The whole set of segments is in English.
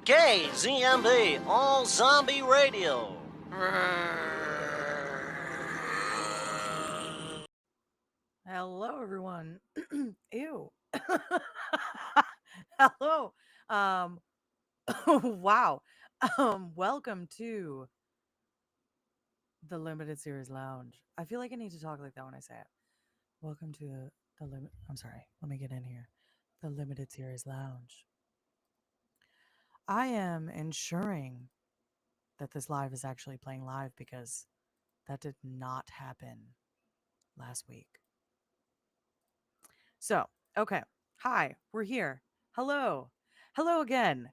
KZMB All Zombie Radio. Hello, everyone. Ew. Hello. Um. Wow. Welcome to the Limited Series Lounge. I feel like I need to talk like that when I say it. Welcome to the limit. I'm sorry. Let me get in here. The Limited Series Lounge. I am ensuring that this live is actually playing live because that did not happen last week. So, okay. Hi, we're here. Hello. Hello again.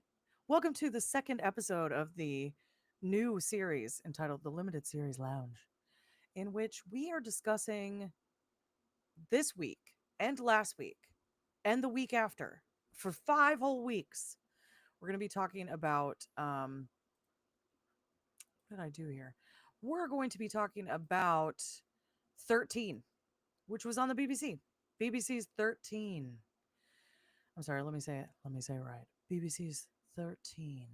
Welcome to the second episode of the new series entitled The Limited Series Lounge, in which we are discussing this week and last week and the week after for 5 whole weeks. We're going to be talking about what did I do here? We're going to be talking about 13, which was on the BBC. BBC's 13. I'm sorry, let me say it. Let me say it right. BBC's 13.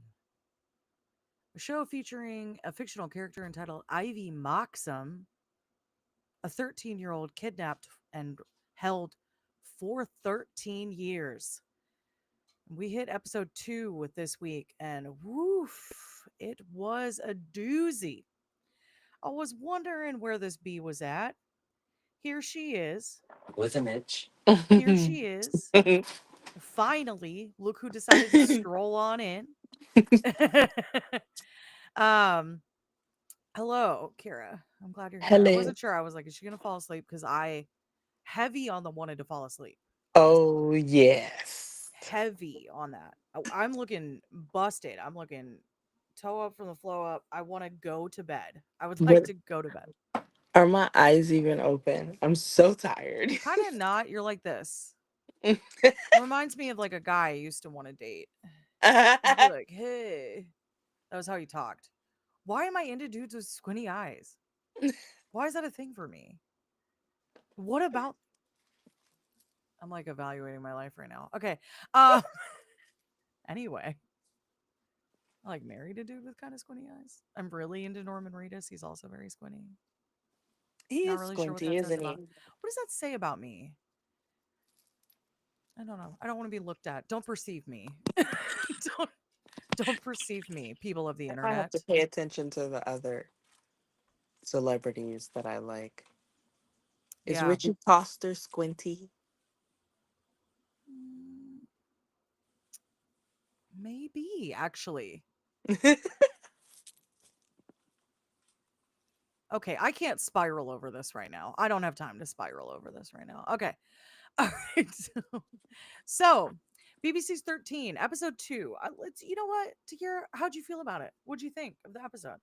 A show featuring a fictional character entitled Ivy Moxham, a 13-year-old kidnapped and held for 13 years. We hit episode 2 with this week, and woof, it was a doozy. I was wondering where this bee was at. Here she is. With an itch. Here she is. Finally, look who decided to stroll on in. um, hello, Kara. I'm glad you're here. I Hello. wasn't sure. I was like, is she gonna fall asleep? Because I heavy on the wanted to fall asleep. Honestly, Oh, yes. heavy on that. I'm looking busted. I'm looking toe up from the flow up. I want to go to bed. I would like But to go to bed. are my eyes even open? I'm so tired. Kind of not. You're like this. Reminds me of like a guy I used to want to date. He'd be like, "Hey," that was how he talked. Why am I into dudes with squinty eyes? Why is that a thing for me? What about I'm like evaluating my life right now. Okay. Um anyway, I like married a dude with kind of squinty eyes. I'm really into Norman Reedus. He's also very squinty. He Not is really sure what squinty, that says isn't about he? what does that say about me? I don't know. I don't want to be looked at. Don't perceive me. don't don't perceive me, people of the I have to internet. pay attention to the other celebrities that I like. Is Yeah. Richie Foster squinty? Mm, maybe actually. Okay, I can't spiral over this right now. I don't have time to spiral over this right now. Okay. All right. So, BBC's 13, episode 2. Let's, you know what, Takeerah, how'd you feel about it? What'd you think of the episode?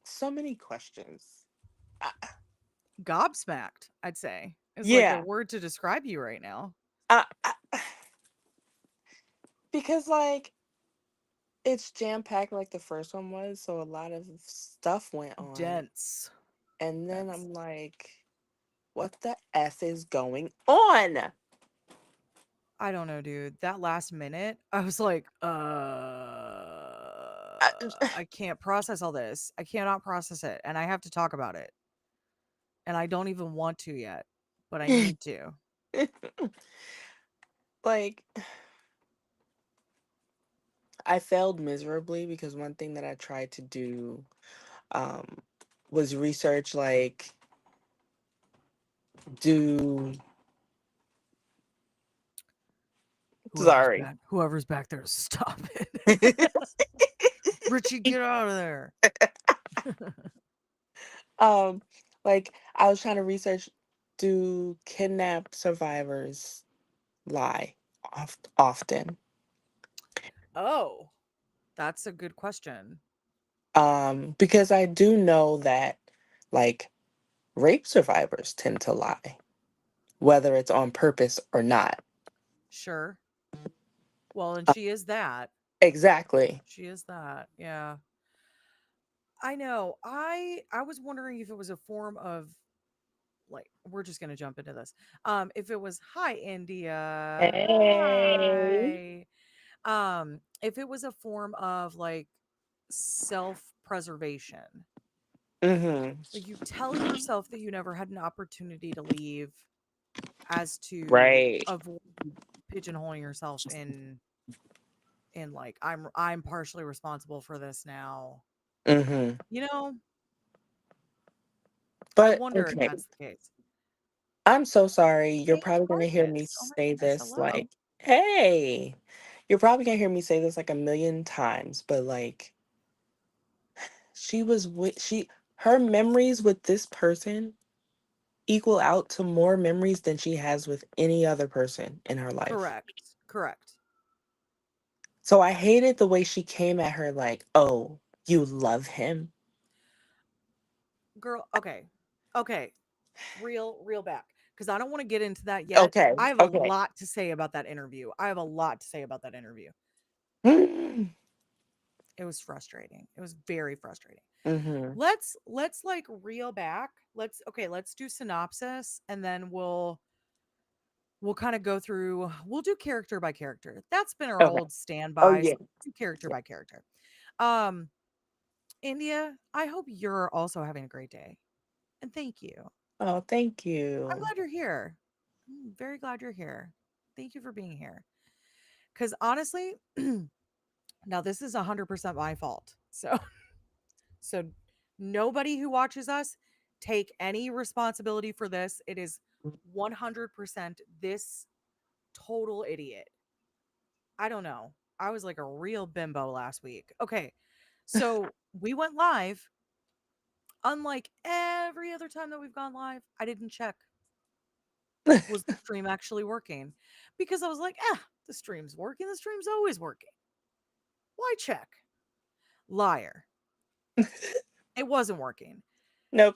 So many questions. Uh, Gobsmacked, I'd say, is like a yeah. word to describe you right now. Uh, uh, because, like, it's jam packed like the first one was, so a lot of stuff went on. Dense. And then Dense. I'm like, what the F is going on? I don't know, dude. That last minute, I was like, I, I can't process all this. I cannot process it. And I have to talk about it. And I don't even want to yet, but I need to. like, I failed miserably because one thing that I tried to do um, was research, like, do. Sorry. Whoever's back there, stop it. Richie, get out of there. um, like, I was trying to research, do kidnapped survivors lie often? Oh, that's a good question. Because I do know that, like, rape survivors tend to lie, whether it's on purpose or not. Sure. Well, and Uh, she is that. exactly. She is that. Yeah. I know. I was wondering if it was a form of like we're just gonna jump into this. If it was hi India, Hey. hi. If it was a form of like self-preservation, Mm-hmm. like you tell yourself that you never had an opportunity to leave as to Right. avoid pigeonholing yourself in like I'm partially responsible for this now. Mm-hmm. You know, I But wonder if okay. that's the case. I'm so sorry. You're Hey, probably gonna hear me Marcus. Oh my say goodness. this Hello. like, hey. You're probably gonna hear me say this like a million times, but like she was with she her memories with this person equal out to more memories than she has with any other person in her life. Correct. Correct. So I hated the way she came at her like, "Oh, you love him." Girl, okay. Okay. Real back. Because I don't want to get into that yet. Okay. I have a Okay. lot to say about that interview. I have a lot to say about that interview. Mhm. It was frustrating. It was very frustrating. Mhm. Let's like reel back. Let's do synopsis and then we'll kind of go through we'll do character by character. That's been our Okay. old Oh standby. yeah. So let's do character Yeah. by character. Um India, I hope you're also having a great day. And thank you. Oh, thank I'm you. glad you're here. I'm very glad you're here. Thank you for being here. Cuz honestly, now this is 100% my fault. So nobody who watches us take any responsibility for this. It is 100% this total idiot. I don't know. I was like a real bimbo last week. Okay. So we went live. Unlike every other time that we've gone live, I didn't check was the stream actually working because I was like, the stream's working. The stream's always working. Why check? Liar. It wasn't working. Nope.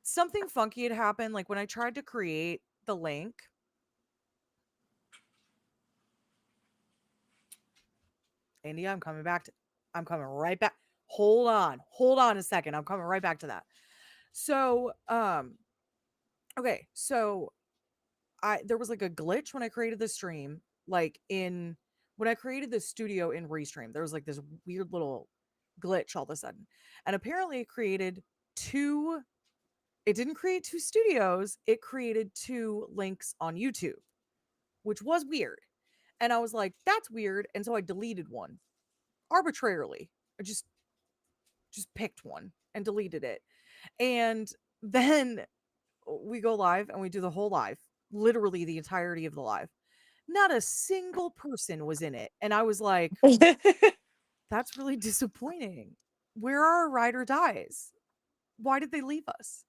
Something funky had happened. Like when I tried to create the link, India, I'm coming right back. Hold on a second. I'm coming right back to that. So, okay, so I there was like a glitch when I created the stream, like in when I created the studio in Restream, there was like this weird little glitch all of a sudden. And apparently two it didn't create two studios, it created two links on YouTube, which was weird. And I was like, that's weird. And so I deleted one arbitrarily. I just picked one and deleted it. And then we go live and we do the whole live, literally the entirety of the live. Not a single person was in it. And I was like, that's really disappointing. Where are our ride or dies? Why did they leave us?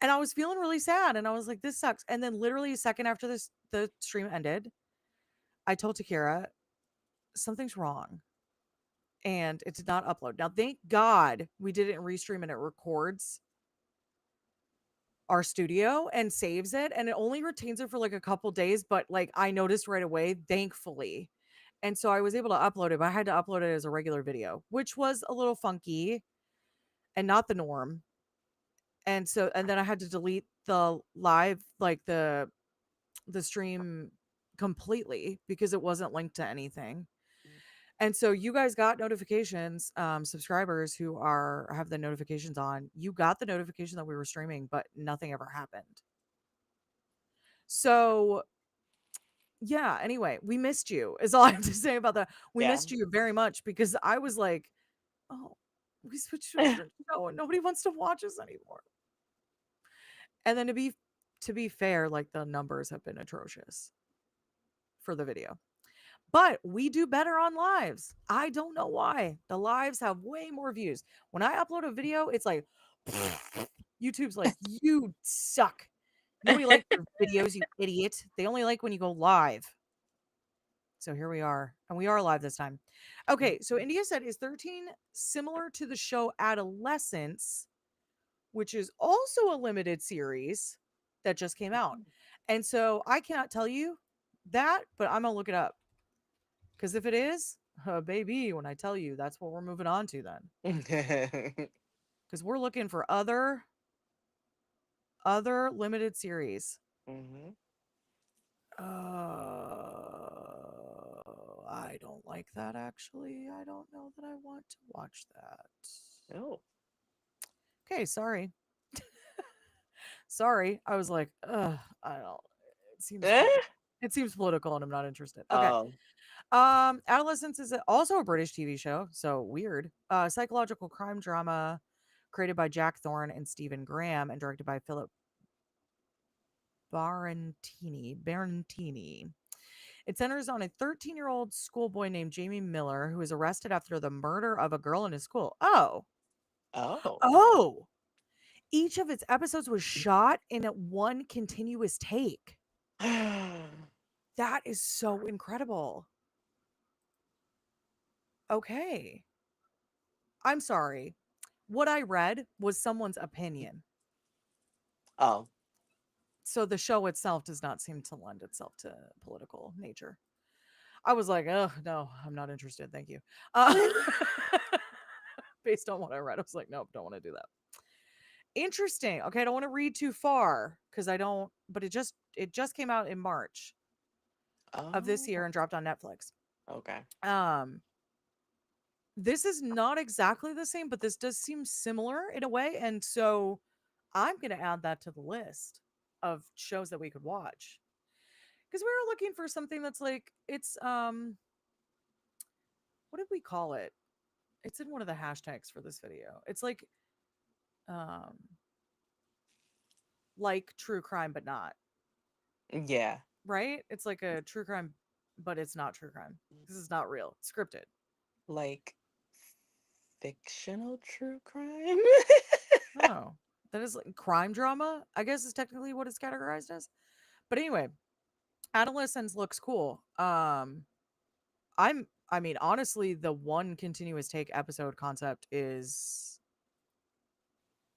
And I was feeling really sad. And I was like, this sucks. And then literally a second after the stream ended, I told Takeerah, something's wrong. And it did not upload. Now, thank God we did it in Restream and it records our studio and saves it and it only retains it for like a couple days, but like I noticed right away, thankfully. And so I was able to upload it, but I had to upload it as a regular video, which was a little funky and not the norm. And then I had to delete the live, like the stream completely because it wasn't linked to anything. And so you guys got notifications, subscribers who are have the notifications on, you got the notification that we were streaming, but nothing ever happened. So yeah, anyway, we missed you is all I have to say about that. We Yeah. missed you very much because I was like, oh, we switched to a different show and nobody wants to watch us anymore. And then to be fair, like the numbers have been atrocious for the video. But we do better on lives. I don't know why. The lives have way more views. When I upload a video, it's like YouTube's like, you suck. Nobody likes your videos, you idiot. They only like when you go live. So here we are. And we are live this time. Okay, so India said, is 13 similar to the show Adolescence, which is also a limited series that just came out? And so I cannot tell you that, but I'm going to look it up. Because if it is, baby, when I tell you, that's what we're moving on to then. Because we're looking for other Other limited series. Mm-hmm. I don't like that actually. I don't know that I want to watch that. Oh. Okay, sorry. Sorry. I was like, I don't. It seems Eh? political. It seems political, and I'm not interested. Okay. Oh. Adolescence is also a British TV show, so weird. Psychological crime drama created by Jack Thorne and Stephen Graham and directed by Philip Barantini. It centers on a 13-year-old schoolboy named Jamie Miller who is arrested after the murder of a girl in his school. Oh. Oh. Oh. Each of its episodes was shot in one continuous take. That is so incredible. Okay. I'm sorry. What I read was someone's opinion. Oh. So the show itself does not seem to lend itself to political nature. I was like, oh, no, I'm not interested. Thank you. Based on what I read, I was like, nope, don't want to do that. Interesting. Okay, I don't want to read too far because I don't, but it just came out in March of this year Oh. and dropped on Netflix. Okay. Um, this is not exactly the same, but this does seem similar in a way. And so I'm going to add that to the list of shows that we could watch because we were looking for something that's like, what did we call it? It's in one of the hashtags for this video. It's um, like true crime, but not, Yeah. right? It's like a true crime, but it's not true crime. This is not real. It's scripted. Like fictional true crime. Oh, that is like crime drama, I guess is technically what it's categorized as. But anyway, Adolescence looks cool. I mean, honestly, the one continuous take episode concept is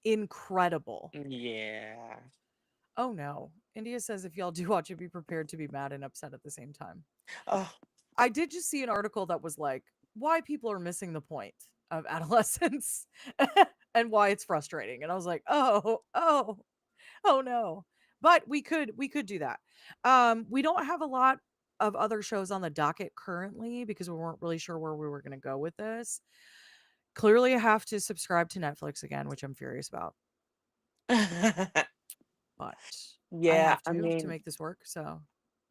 incredible. Yeah. Oh no. India says if y'all do watch it, be prepared to be mad and upset at the same time. Oh. I did just see an article that was like, why people are missing the point of adolescence and why it's frustrating. And I was like, oh no. But we could do that. We don't have a lot of other shows on the docket currently because we weren't really sure where we were going to go with this. Clearly I have to subscribe to Netflix again, which I'm furious about, but I Yeah, have I to mean, make this work. So,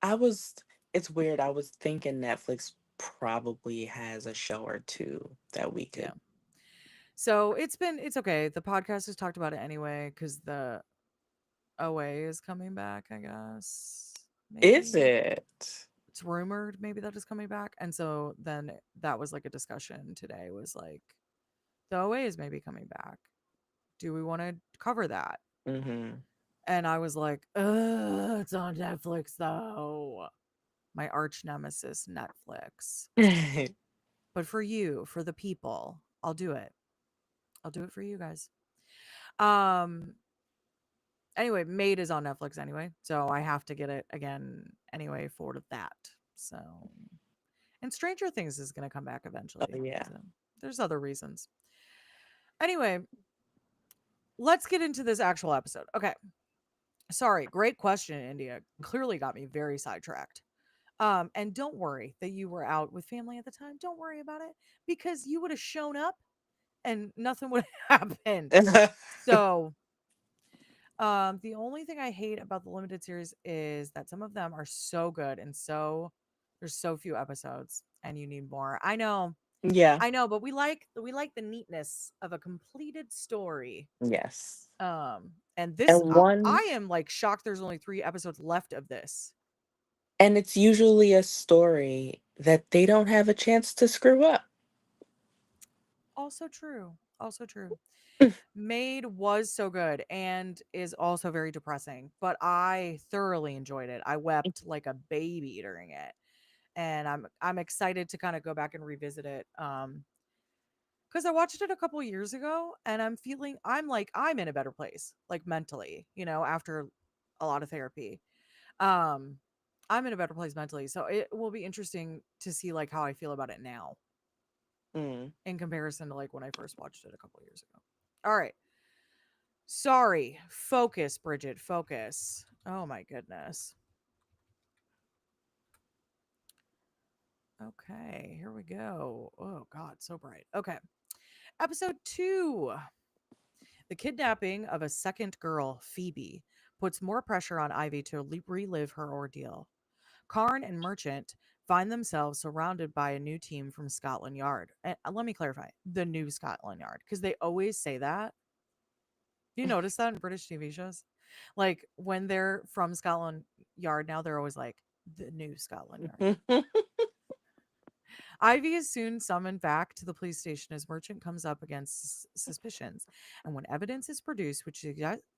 I was it's weird. I was thinking Netflix probably has a show or two that we yeah. could. So, it's okay. The podcast has talked about it anyway cuz the OA is coming back, I guess. Is Maybe. it? It's rumored maybe that is coming back. And so then that was like a discussion today was like the OA is maybe coming back. Do we want to cover that? Mm-hmm. And I was like, ugh, it's on Netflix though. My arch nemesis, Netflix. But for you, for the people, I'll do it. I'll do it for you guys. Um anyway, Maid is on Netflix anyway, so I have to get it again anyway for that. So and Stranger Things is going to come back Oh eventually. yeah. So there's other reasons. Anyway, let's get into this actual episode. Okay. Sorry, great question, India. Clearly got me very sidetracked. And don't worry that you were out with family at the time. Don't worry about it because you would have shown up and nothing would have happened. So, the only thing I hate about the limited series is that some of them are so good and so there's so few episodes and you need more. Yeah. I know, but we like the neatness of a completed story. Yes. And this And I one am like shocked there's only 3 episodes left of this. and it's usually a story that they don't have a chance to screw up. Also true. Also true. Maid was so good and is also very depressing, but I thoroughly enjoyed it. I wept like a baby during it. And I'm excited to kind of go back and revisit it. Cuz I watched it a couple years ago and I'm like I'm in a better place, like mentally, after a lot of therapy. Um I'm in a better place mentally. So it will be interesting to see like how I feel about it now Mm. in comparison to like when I first watched it a couple years ago. All right. Sorry. Focus, Bridget. Focus. Oh my goodness. Okay, here we go. Oh God, so bright. Okay. Episode 2. The kidnapping of a second girl, Phoebe, puts more pressure on Ivy to relive her ordeal. Karn and Merchant find themselves surrounded by a new team from Scotland Yard. And let me clarify, the new Scotland Yard, because they always say that. You notice that in British TV shows? Like when they're from Scotland Yard now, they're always like the new Scotland Yard. Ivy is soon summoned back to the police station as Merchant comes up against suspicions. And when evidence is produced, which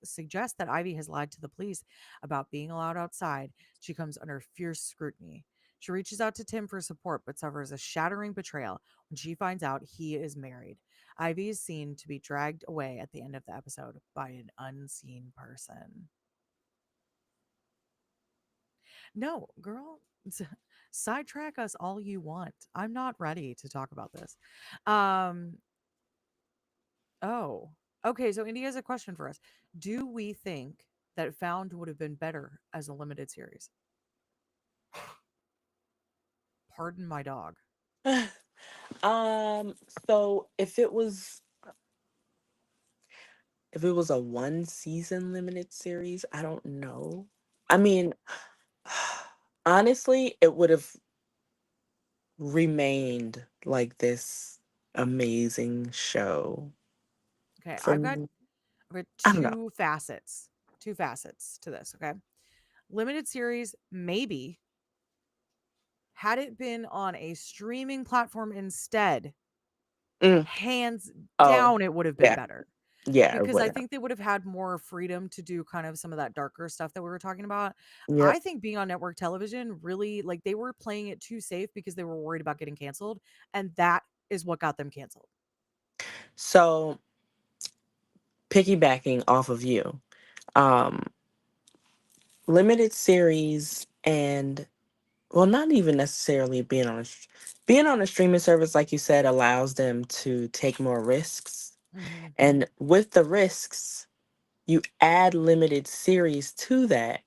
suggests that Ivy has lied to the police about being allowed outside, she comes under fierce scrutiny. She reaches out to Tim for support, but suffers a shattering betrayal when she finds out he is married. Ivy is seen to be dragged away at the end of the episode by an unseen person. No, girl, sidetrack us all you want. I'm not ready to talk about this. Um, oh, okay. So India has a question for us. Do we think that Found would have been better as a limited series? Pardon my dog. um, so if it was a one season limited series, I don't know. I mean, honestly, it would have remained like this amazing show Okay, for me. I've got I don't know. two facets to this. Okay, limited series maybe had it been on a streaming platform instead, Mm, hands oh, down, it would have been yeah, better. yeah, it Because would I have. think they would have had more freedom to do kind of some of that darker stuff that we were talking about. Yep. I think being on network television really like they were playing it too safe because they were worried about getting canceled. And that is what got them canceled. So piggybacking off of you, um, limited series and well, not even necessarily being on a streaming service, like you said, allows them to take more risks. Hmm. And with the risks, you add limited series to that,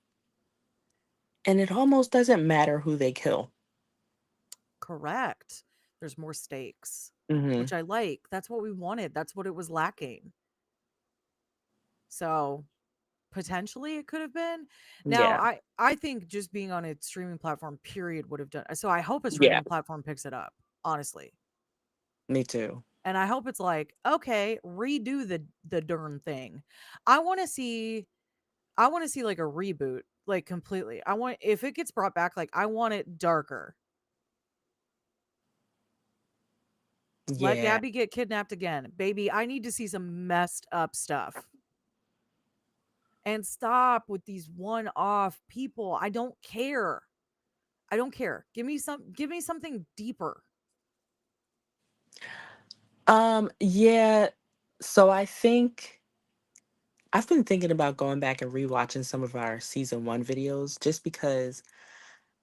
and it almost doesn't matter who they kill. Correct. There's more stakes, Hmm. which I like. That's what we wanted. That's what it was lacking. So potentially it could have been. Now Yeah, I think just being on a streaming platform period would have done. So I hope a yeah, streaming platform picks it up, honestly. me too. And I hope it's like, okay, redo the darn thing. I want to see I want to see like a reboot, like completely. I want if it gets brought back, like I want it darker. Let Yeah. Gabby get kidnapped again. Baby, I need to see some messed up stuff. And stop with these one-off people. I don't care. I don't care. Give me something deeper. Yeah. So I think I've been thinking about going back and rewatching some of our season one videos just because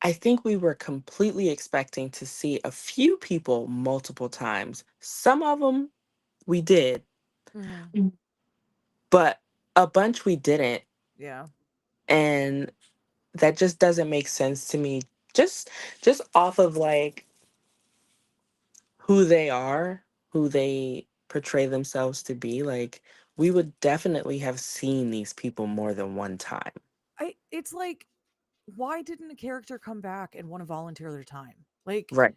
I think we were completely expecting to see a few people multiple times. Some of them we did, Mhm. but a bunch we didn't. Yeah. And that just doesn't make sense to me. Just just off of like who they are, who they portray themselves to be, like we would definitely have seen these people more than one time. I it's like why didn't a character come back and want to volunteer their time? Like, Right.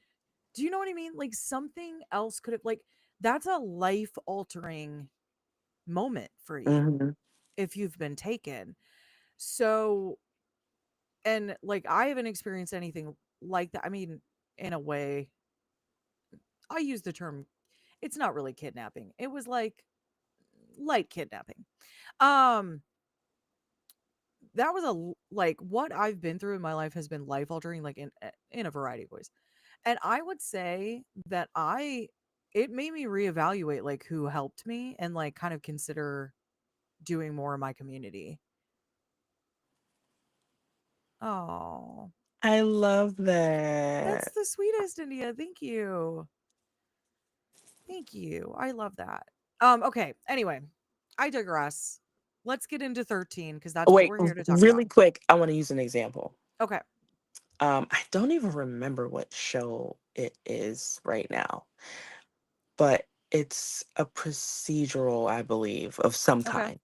do you know what I mean? Like something else could have like that's a life altering moment for you Hmm. if you've been taken. So and like I haven't experienced anything like that. I mean, in a way, I use the term it's not really kidnapping. It was like light kidnapping. Um that was like what I've been through in my life has been life altering like in a variety of ways. And I would say that I it made me reevaluate like who helped me and like kind of consider doing more in my community. Oh, I love that's that. the sweetest, India. Thank you. Thank you. I love that. Okay. Anyway, I digress. let's get into 13 because that's what Wait, we're here to talk about. really quick, I want to use an example. Okay. I don't even remember what show it is right now, but it's a procedural, I believe, of some Okay. kind.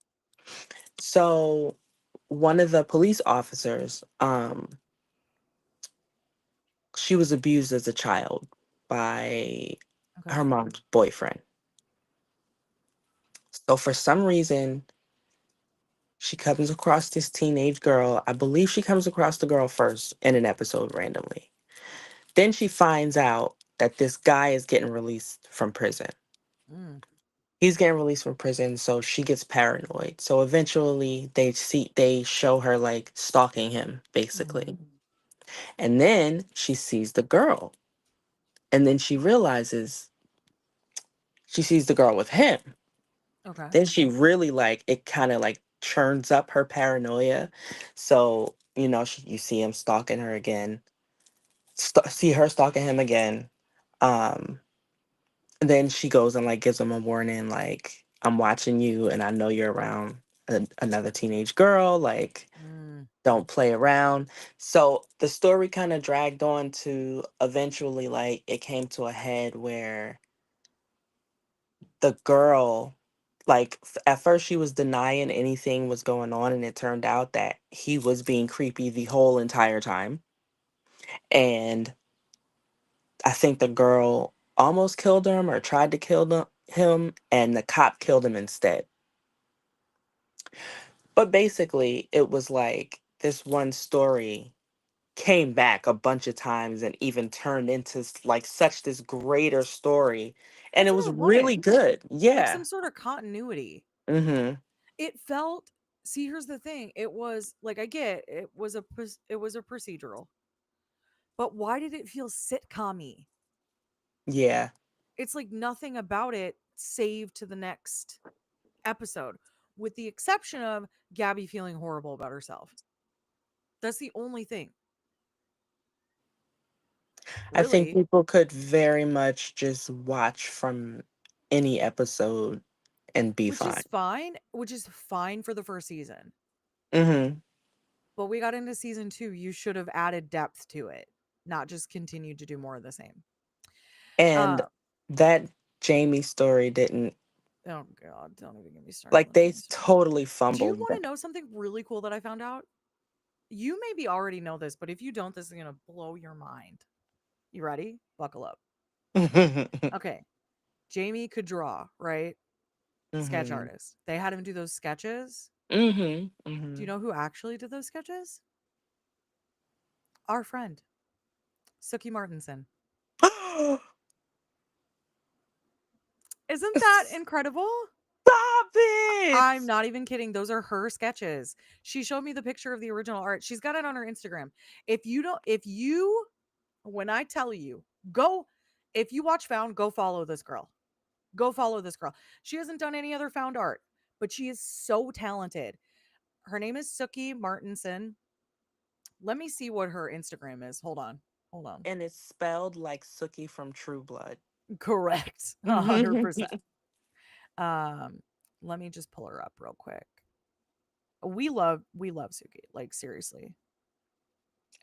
So one of the police officers, she was abused as a child by Okay. her mom's boyfriend. So for some reason, she comes across this teenage girl. I believe she comes across the girl first in an episode randomly. Then she finds out that this guy is getting released from prison. Mm, He's getting released from prison, so she gets paranoid. So eventually they show her like stalking him, mm-hmm. basically. And then she sees the girl. And then she sees the girl with him. Okay. Then she really like it kind of like churns up her paranoia. So, you see him stalking her again. See her stalking him again. Um And then she goes and like gives him a warning, like, I'm watching you and I know you're around another teenage girl. Like, Mm, don't play around. So the story kind of dragged on to eventually, like, it came to a head where the girl, like, at first she was denying anything was going on. And it turned out that he was being creepy the whole entire time. And I think the girl almost killed him or tried to kill him, and the cop killed him instead. But basically, it was like this one story came back a bunch of times and even turned into like such this greater story. And that's it what was I wanted. really good. Like Yeah. some sort of continuity. Mm-hmm. It felt, see, here's the thing. It was like, I get it was a procedural, but why did it feel sitcom-y? Yeah. It's like nothing about it saved to the next episode, with the exception of Gabby feeling horrible about herself. That's the only thing, I think really, people could very much just watch from any episode and be fine. which is fine for the first season. Mm-hmm. But we got into season 2, you should have added depth to it, not just continued to do more of the same. And Uh, that Jamie story didn't, oh god, don't even get me started on like, the they Jamie story. totally Do you fumbled want that. to know something really cool that I found out? You maybe already know this, but if you don't, this is going to blow your mind. You ready? Buckle up. Okay. Jamie could draw, right? Sketch Mm-hmm. artist. They had him do those sketches. Mm-hmm. Do Mm-hmm. you know who actually did those sketches? Our friend, Sookie Martinson. Isn't that incredible? Stop it! I'm not even kidding. Those are her sketches. She showed me the picture of the original art. She's got it on her Instagram. If you, when I tell you, go, if you watch Found, go follow this girl. Go follow this girl. She hasn't done any other Found art, but she is so talented. Her name is Sookie Martinson. Let me see what her Instagram is. Hold on. Hold on. And it's spelled like Sookie from True Blood. Correct. 100%. Um, let me just pull her up real quick. We love Suki. Like seriously.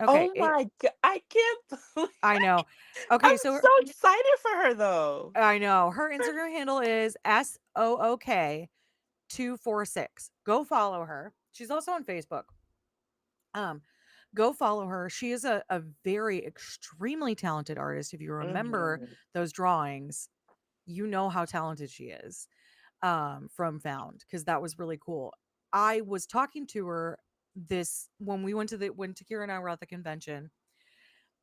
Okay, Oh my god, I can't believe I know. I'm Okay, so so excited for her though. I know her Instagram handle is SOOK246. Go follow her. She's also on Facebook. Um, go follow her. She is a very extremely talented artist. If you remember Hmm. those drawings, you know how talented she is. From Found, because that was really cool. I was talking to her this when we went to when Takeerah and I were at the convention.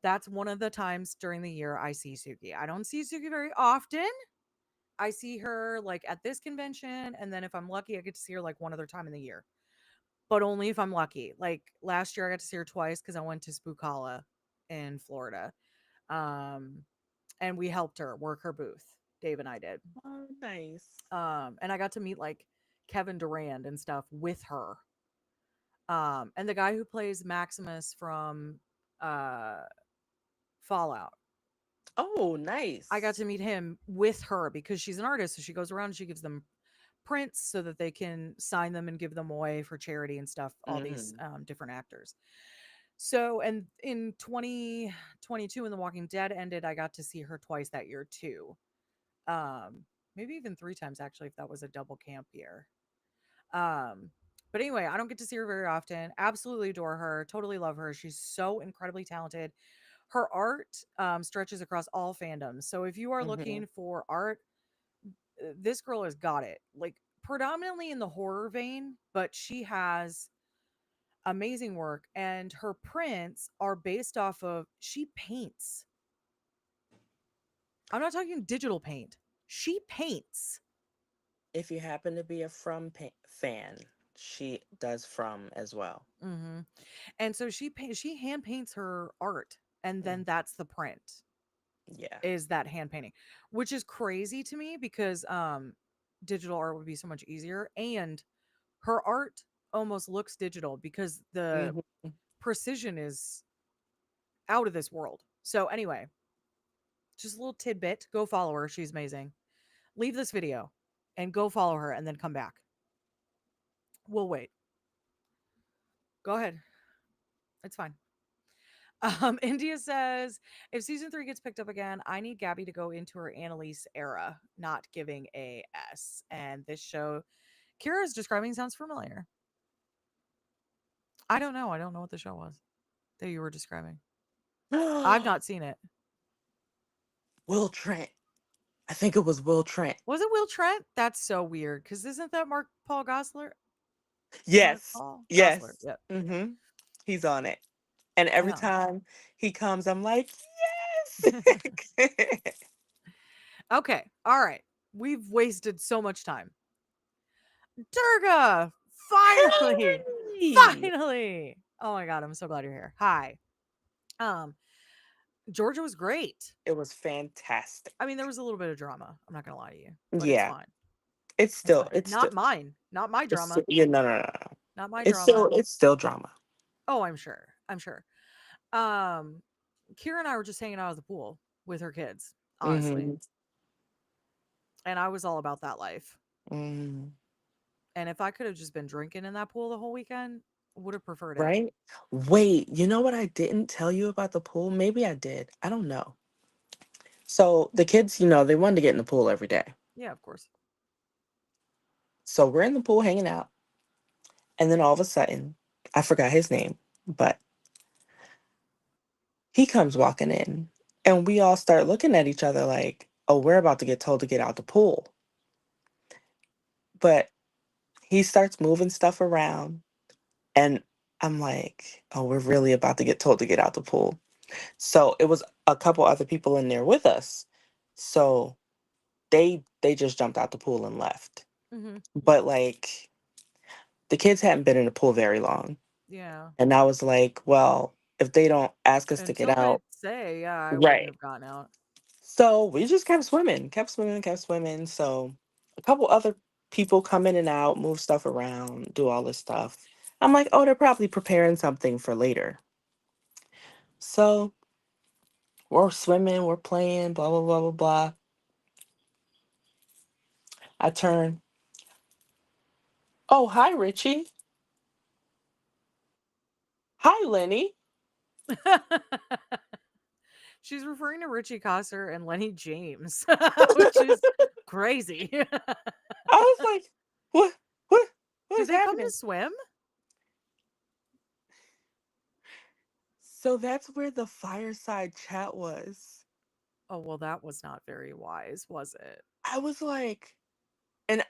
That's one of the times during the year I see Suki. I don't see Suki very often. I see her like at this convention, and then if I'm lucky, I get to see her like one other time in the year, but only if I'm lucky. Like last year, I got to see her twice because I went to Spookala in Florida, um, and we helped her work her booth. Dave and I did, Oh, nice. and I got to meet like Kevin Durand and stuff with her. And the guy who plays Maximus from uh, Fallout. Oh, I got nice. to meet him with her because she's an artist. So she goes around and she gives them prints so that they can sign them and give them away for charity and stuff. All these Mhm. different actors. So, and in 2022, when The Walking Dead ended, I got to see her twice that year too. Um, Maybe even three times actually, if that was a double camp year. Um, but anyway, I don't get to see her very often. Absolutely adore her. Totally love her. She's so incredibly talented. Her art stretches across all fandoms. So if you are Mhm. looking for art, this girl has got it. Like predominantly in the horror vein, but she has amazing work and her prints are based off of she paints. I'm not talking digital paint. She paints. If you happen to be a fan, she does From as well. Mhm. And so she hand paints her art and Mm. then that's the print. Yeah. Is that hand painting, which is crazy to me because digital art would be so much easier and her art almost looks digital because the Mhm. precision is out of this world. So anyway, just a little tidbit, go follow her, she's amazing. Leave this video and go follow her and then come back. We'll wait. Go ahead. It's fine. India says, if season 3 gets picked up again, I need Gabby to go into her Annalise era, not giving a S. And this show Kira is describing sounds familiar. I don't know. I don't know what the show was that you were describing. I've not seen it. Will Trent. I think it was Will Trent. Was it Will Trent? That's so weird. Because isn't that Mark Paul Gosselaar? Mark Yes. Paul Gosselaar. Yes. Yep. Mhm. He's on it. And every Yeah. time he comes, I'm like, yes. Okay. All right. We've wasted so much time. Durga! Finally! Hey! Finally! Oh my god, I'm so glad you're here. Hi. Um, Georgia was great. It was fantastic. I mean, there was a little bit of drama. I'm not gonna lie to you, but it's Yeah. fine. It's It's still, fine. it's still, Not mine. Not my it's still, drama. yeah, no, no, no, no. Not my It's still, drama. it's still drama. Oh, I'm sure. I'm sure. Um, Kira and I were just hanging out at the pool with her kids, honestly. Hmm. And I was all about that life. Hmm. And if I could have just been drinking in that pool the whole weekend, would have preferred it. Right? Wait, you know what I didn't tell you about the pool? Maybe I did. I don't know. So the kids, they wanted to get in the pool every day. Yeah, of course. So we're in the pool hanging out. And then all of a sudden, I forgot his name, but he comes walking in. And we all start looking at each other like, oh, we're about to get told to get out the pool. But he starts moving stuff around. And I'm like, oh, we're really about to get told to get out the pool. So it was a couple other people in there with us. So they just jumped out the pool and left. Hmm. But like the kids hadn't been in the pool very long. Yeah. And I was like, well, if they don't ask us to get Until they out, say, yeah, I wouldn't right. have gotten out. So we just kept swimming, kept swimming, kept swimming. So a couple other people come in and out, move stuff around, do all this stuff. I'm like, oh, they're probably preparing something for later. So we're swimming, we're playing, blah, blah, blah, blah, blah. I turn, oh, hi, Richie. Hi, Lenny. She's referring to Richie Cosser and Lenny James, which is crazy. I was like, what, what Did is they come to happening? swim? So that's where the fireside chat was. Oh, well, that was not very wise, was it? I was like, and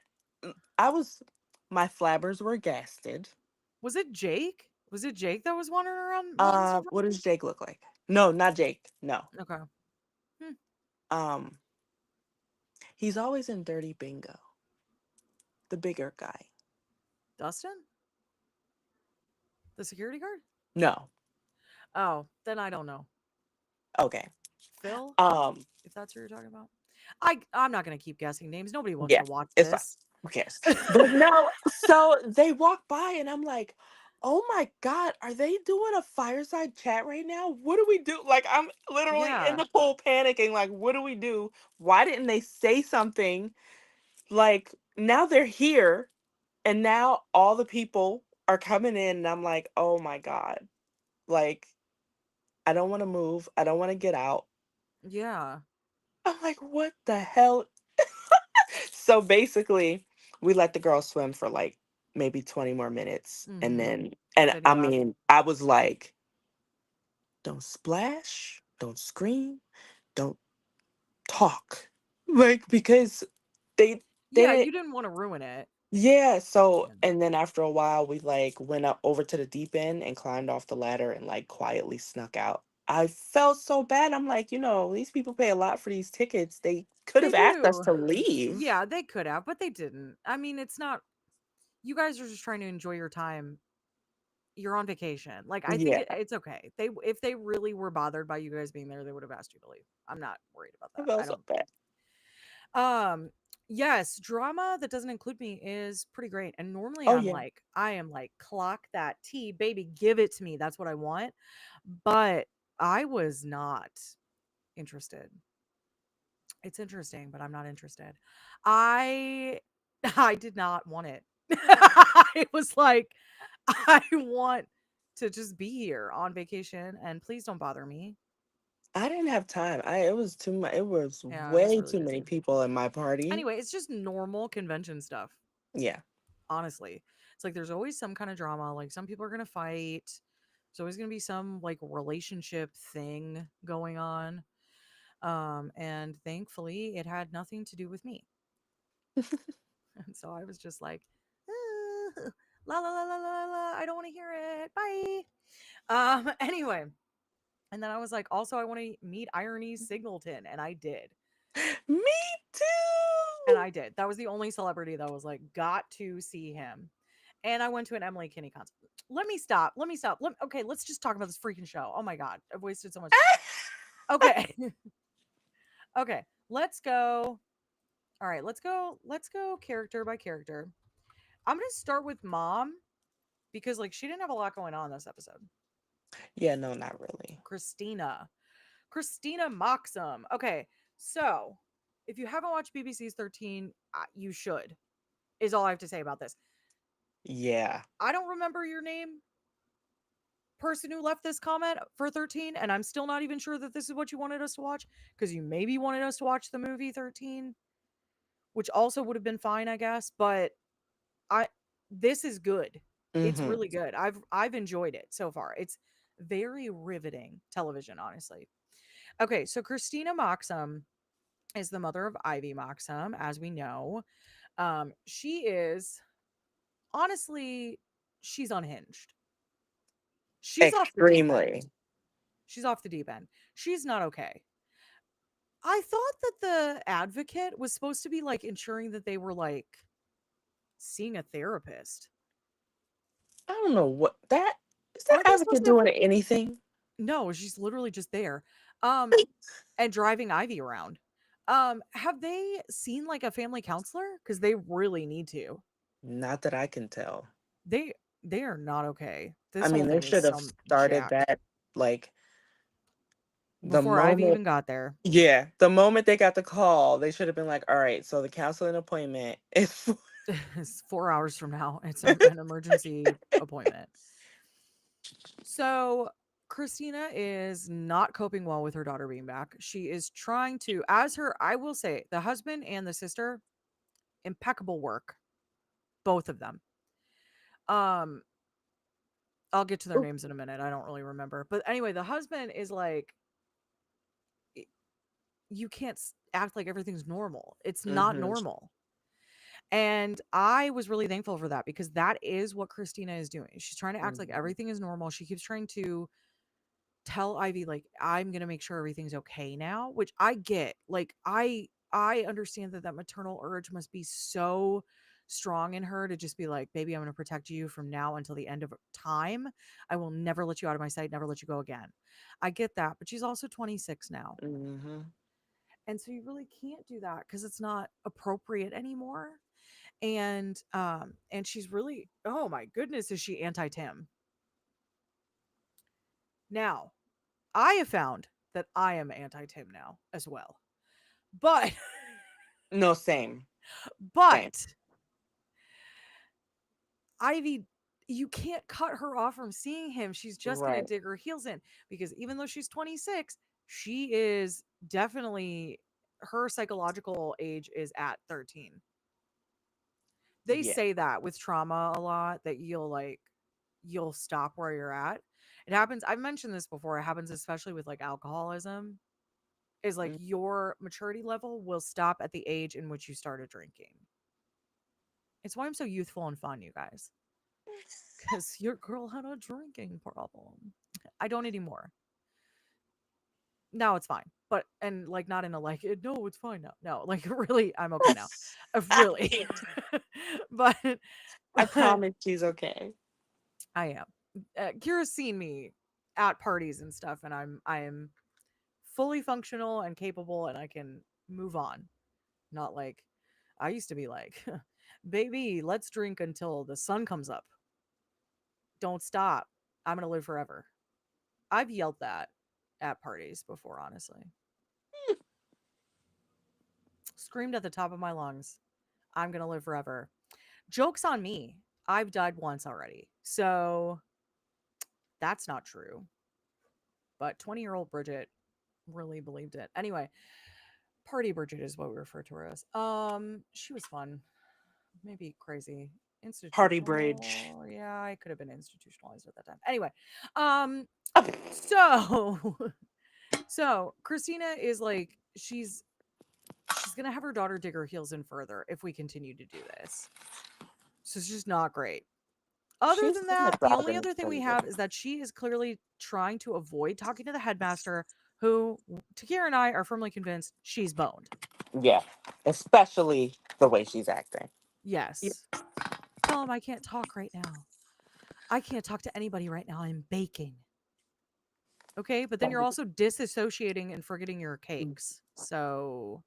I was, my flabbers were gasted. Was it Jake? Was it Jake that was wandering around wanting some What does Jake look like? No, not Jake. No. Okay. Hmm. Um, he's always in Dirty Bingo, the bigger guy. Dustin? The security guard? No. Oh, then I don't know. Okay. Phil? Um, If that's who you're talking about. I'm not gonna keep guessing names. Nobody wants yeah, to watch it's fine. this. Who cares? But no, so they walk by and I'm like, oh my God, are they doing a fireside chat right now? What do we do? Like, I'm literally in Yeah. the pool panicking. Like, what do we do? Why didn't they say something? Like, now they're here, and now all the people are coming in, and I'm like, oh my God. Like, I don't want to move. I don't want to get out. Yeah. I'm like, what the hell? So basically, we let the girls swim for like maybe 20 more minutes. And Mm-hmm. then, and Then you I left. mean, I was like, don't splash, don't scream, don't talk. Like, because they Yeah, didn't, you didn't want to ruin it. yeah. So, Yeah. and then after a while, we like went up over to the deep end and climbed off the ladder and like quietly snuck out. I felt so bad. I'm like, these people pay a lot for these tickets. They could They have asked us do. to leave. Yeah, they could have, but they didn't. I mean, it's not, you guys are just trying to enjoy your time. You're on vacation. Like, I think Yeah, it's okay. They if they really were bothered by you guys being there, they would have asked you to leave. I'm not worried about I that. I felt so don't. bad. Um, yes, drama that doesn't include me is pretty great. And normally Oh yeah. I am like, clock that tea, baby, give it to me. That's what I want. But I was not interested. It's interesting, but I'm not interested. I I did not want it. I was like, I want to just be here on vacation and please don't bother me. I didn't have time. It was too much. It was Yeah, I was way really too many busy. people in my party. Anyway, it's just normal convention stuff, Yeah. honestly. It's like there's always some kind of drama. Like some people are going to fight. There's always going to be some like relationship thing going on. And thankfully, it had nothing to do with me. And so I was just like, "Ah, la la la la la la. I don't want to hear it. Bye." Anyway, and then I was like, also, I want to meet Irony Singleton, and I did. Me And too. I did. That was the only celebrity that was like, got to see him. And I went to an Emily Kinney concert. Let me stop. Let me stop. Okay, let's just talk about this freaking show. Oh my god, I've wasted so much time. Okay, okay, let's go. All right, let's go. Let's go character by character. I'm gonna start with mom because like she didn't have a lot going on this episode. Yeah, no, not really. Christina. Christina Moxham. Okay, so if you haven't watched BBC's 13, you should, is all I have to say about this. Yeah. I don't remember your name, person who left this comment for 13, and I'm still not even sure that this is what you wanted us to watch because you maybe wanted us to watch the movie 13, which also would have been fine, I guess, but I this is good. It's Mm-hmm. really good. I've enjoyed it so far. It's very riveting television, honestly. Okay, so Christina Moxham is the mother of Ivy Moxham, as we know. She is honestly, she's unhinged. She's off the deep end. Extremely. She's off the deep end. She's not okay. I thought that the advocate was supposed to be like ensuring that they were like seeing a therapist. I don't know what that is. That Aren't they supposed advocate to have, doing anything? no, she's literally just there. Um and driving Ivy around. Have they seen like a family counselor? Because they really need to. Not that I can tell. They they are not okay. I This whole mean, they thing is should have some started jack. that like the Before Ivy moment. even got there. Yeah, the moment they got the call, they should have been like, "All right, so the counseling appointment is for." It's 4 hours from now. It's an emergency appointment. So Christina is not coping well with her daughter being back. She is trying to, as her, I will say, the husband and the sister, impeccable work, both of them. Um, I'll get to their names in a minute. I don't really remember, but anyway, the husband is like, "Y- you can't act like everything's normal. It's not Mm-hmm. normal." And I was really thankful for that because that is what Christina is doing. She's trying to act like Mm-hmm. everything is normal. She keeps trying to tell Ivy like I'm going to make sure everything's okay now, which I get. Like I understand that that maternal urge must be so strong in her to just be like, "Baby, I'm going to protect you from now until the end of time. I will never let you out of my sight, never let you go again." I get that, but she's also 26 now. Mm-hmm. And so you really can't do that cuz it's not appropriate anymore. And she's really, oh my goodness, is she anti-Tim. Now, I have found that I am anti-Tim now as well. But No, same, same. but Ivy, you can't cut her off from seeing him. She's just going to Right. dig her heels in because even though she's 26, she is definitely her psychological age is at 13. They Yeah. say that with trauma a lot that you'll stop where you're at. It happens, I've mentioned this before, it happens especially with like alcoholism, is like Mm. your maturity level will stop at the age in which you started drinking. It's why I'm so youthful and fun, you guys. Because your girl had a drinking problem. I don't anymore. Now it's fine. But, and like, not in a like, no, it's fine now. No, like, really, I'm okay now. I Really. can't. but, I but promise she's okay. I am. Kira's seen me at parties and stuff, and I am fully functional and capable, and I can move on. Not like I used to be like, baby, let's drink until the sun comes up. Don't stop. I'm gonna live forever. I've yelled that at parties before, honestly. Screamed at the top of my lungs. I'm gonna live forever. Joke's on me. I've died once already. So that's not true. But 20-year-old Bridget really believed it. Anyway, Party Bridget is what we refer to her as. She was fun. Maybe crazy. Party bridge. Institutional. Yeah, I could have been institutionalized at that time. Anyway, um, so so Christina is like she's gonna have her daughter dig her heels in further if we continue to do this. So it's just not great. Other She's than gonna that, the drive only him other thing we crazy. have is that she is clearly trying to avoid talking to the headmaster, who Takeerah and I are firmly convinced she's boned. Yeah. Especially the way she's acting. Yeah. Yes. Tell him I can't talk right now. I can't talk to anybody right now. I'm baking. Okay, but then you're also disassociating and forgetting your cakes. So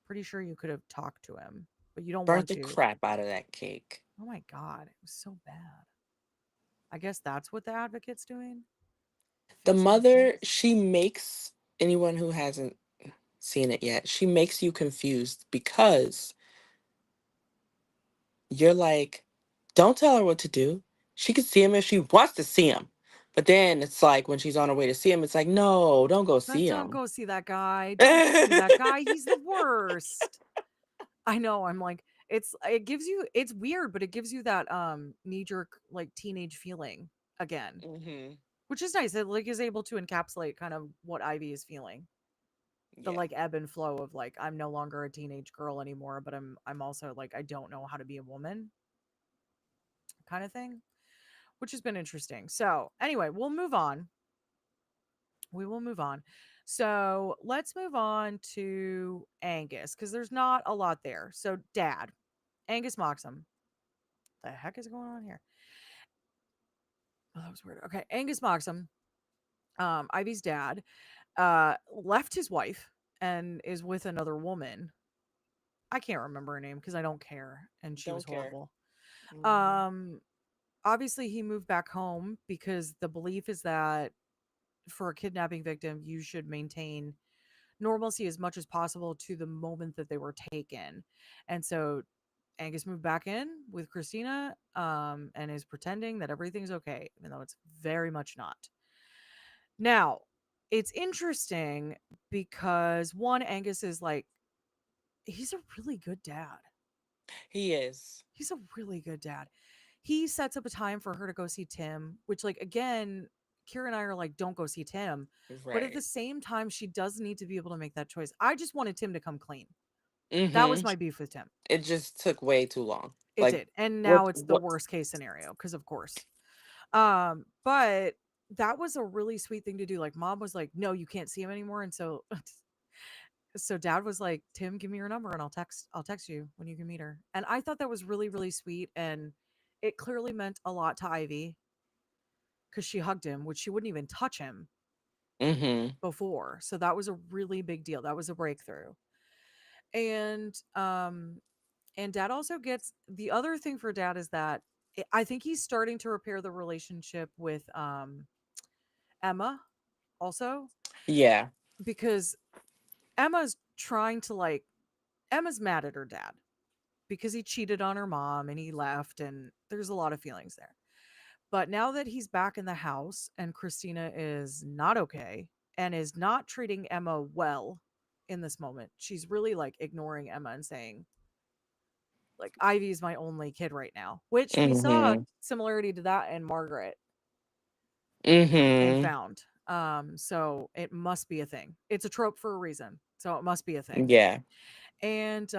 pretty sure you could have talked to him, but you don't Burnt want the to. crap out of that cake. Oh my god, it was so bad. I guess that's what the advocate's doing. The Fixing the mother, cakes. she makes anyone who hasn't seen it yet, she makes you confused because you're like, don't tell her what to do. She can see him if she wants to see him. But then it's like when she's on her way to see him, it's like, no, don't go But see don't him. go see that guy. Don't see that guy. He's the worst. I know. I'm like, it gives you it's weird, but it gives you that knee jerk like teenage feeling again, Hmm. which is nice. It like is able to encapsulate kind of what Ivy is feeling. The Yeah. like ebb and flow of like I'm no longer a teenage girl anymore, but I'm also like I don't know how to be a woman kind of thing, which has been interesting. So, anyway, we'll move on. We will move on. So, let's move on to Angus because there's not a lot there. So, dad, Angus mocks him. The heck is going on here? Oh, that was weird. Okay, Angus mocks him. Ivy's dad left his wife and is with another woman. I can't remember her name because I don't care, and she was Don't care. horrible. Hmm. Um, Obviously, he moved back home because the belief is that for a kidnapping victim, you should maintain normalcy as much as possible to the moment that they were taken. And so Angus moved back in with Christina and is pretending that everything's okay, even though it's very much not. Now, it's interesting because one, Angus is like, he's a really good dad. He is. He's a really good dad. He sets up a time for her to go see Tim, which, like, again, Kira and I are like, don't go see Tim. But at Right. the same time, she does need to be able to make that choice. I just wanted Tim to come clean. That Hmm. was my beef with Tim. It just took way too long. It Like, did. And what? now it's the What? worst case scenario because, of course. But that was a really sweet thing to do. Like, mom was like, no, you can't see him anymore. And so so dad was like, Tim, give me your number and I'll text you when you can meet her. And I thought that was really, really sweet. And it clearly meant a lot to Ivy because she hugged him, which she wouldn't even touch him Hmm. before. So that was a really big deal. That was a breakthrough. And and dad also gets the other thing for dad is that I think he's starting to repair the relationship with Emma also Yeah. because Emma's trying to like Emma's mad at her dad because he cheated on her mom and he left, and there's a lot of feelings there. But now that he's back in the house and Christina is not okay and is not treating Emma well in this moment, she's really like ignoring Emma and saying, like, Ivy's my only kid right now, which we saw a Mhm. similarity to that in Margaret and Mhm. Found. So it must be a thing. It's a trope for a reason. So it must be a thing. Yeah. And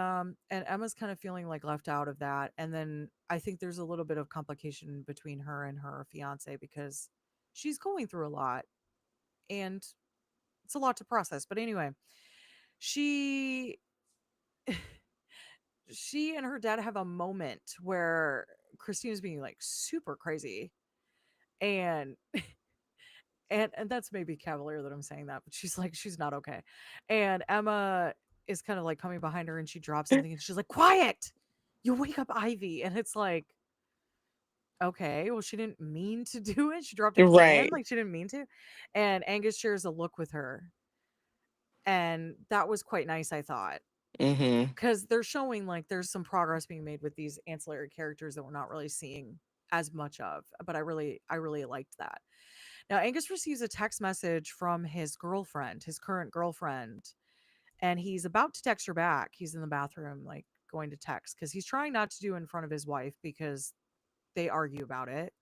Emma's kind of feeling like left out of that. And then I think there's a little bit of complication between her and her fiance because she's going through a lot and it's a lot to process. But anyway, she she and her dad have a moment where Christina's being like super crazy, and and that's maybe cavalier that I'm saying that, but she's like she's not okay. And Emma is kind of like coming behind her and she drops something and she's like, "Quiet. You wake up Ivy." And it's like, "Okay, well she didn't mean to do it. She dropped a can, Right. like she didn't mean to." And Angus shares a look with her. And that was quite nice, I thought. Mhm. Because they're showing like there's some progress being made with these ancillary characters that we're not really seeing as much of. But I really liked that. Now Angus receives a text message from his girlfriend, his current girlfriend, and he's about to text her back. He's in the bathroom, like going to text because he's trying not to do it in front of his wife because they argue about it.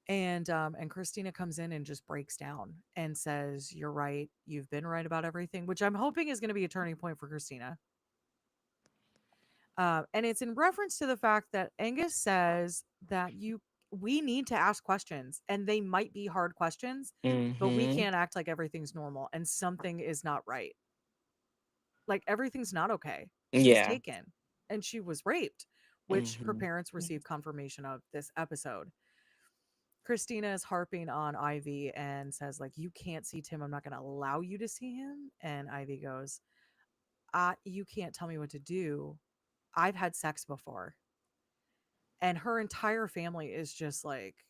And Christina comes in and just breaks down and says, "You're right. You've been right about everything," which I'm hoping is going to be a turning point for Christina. And it's in reference to the fact that Angus says that we need to ask questions, and they might be hard questions, but we Mhm. can't act like everything's normal and something is not right. Like everything's not okay. She's Yeah. taken and she was raped, which her Mhm. parents received confirmation of this episode. Christina is harping on Ivy and says, like, "You can't see Tim. I'm not going to allow you to see him." And Ivy goes, "You can't tell me what to do. I've had sex before." And her entire family is just like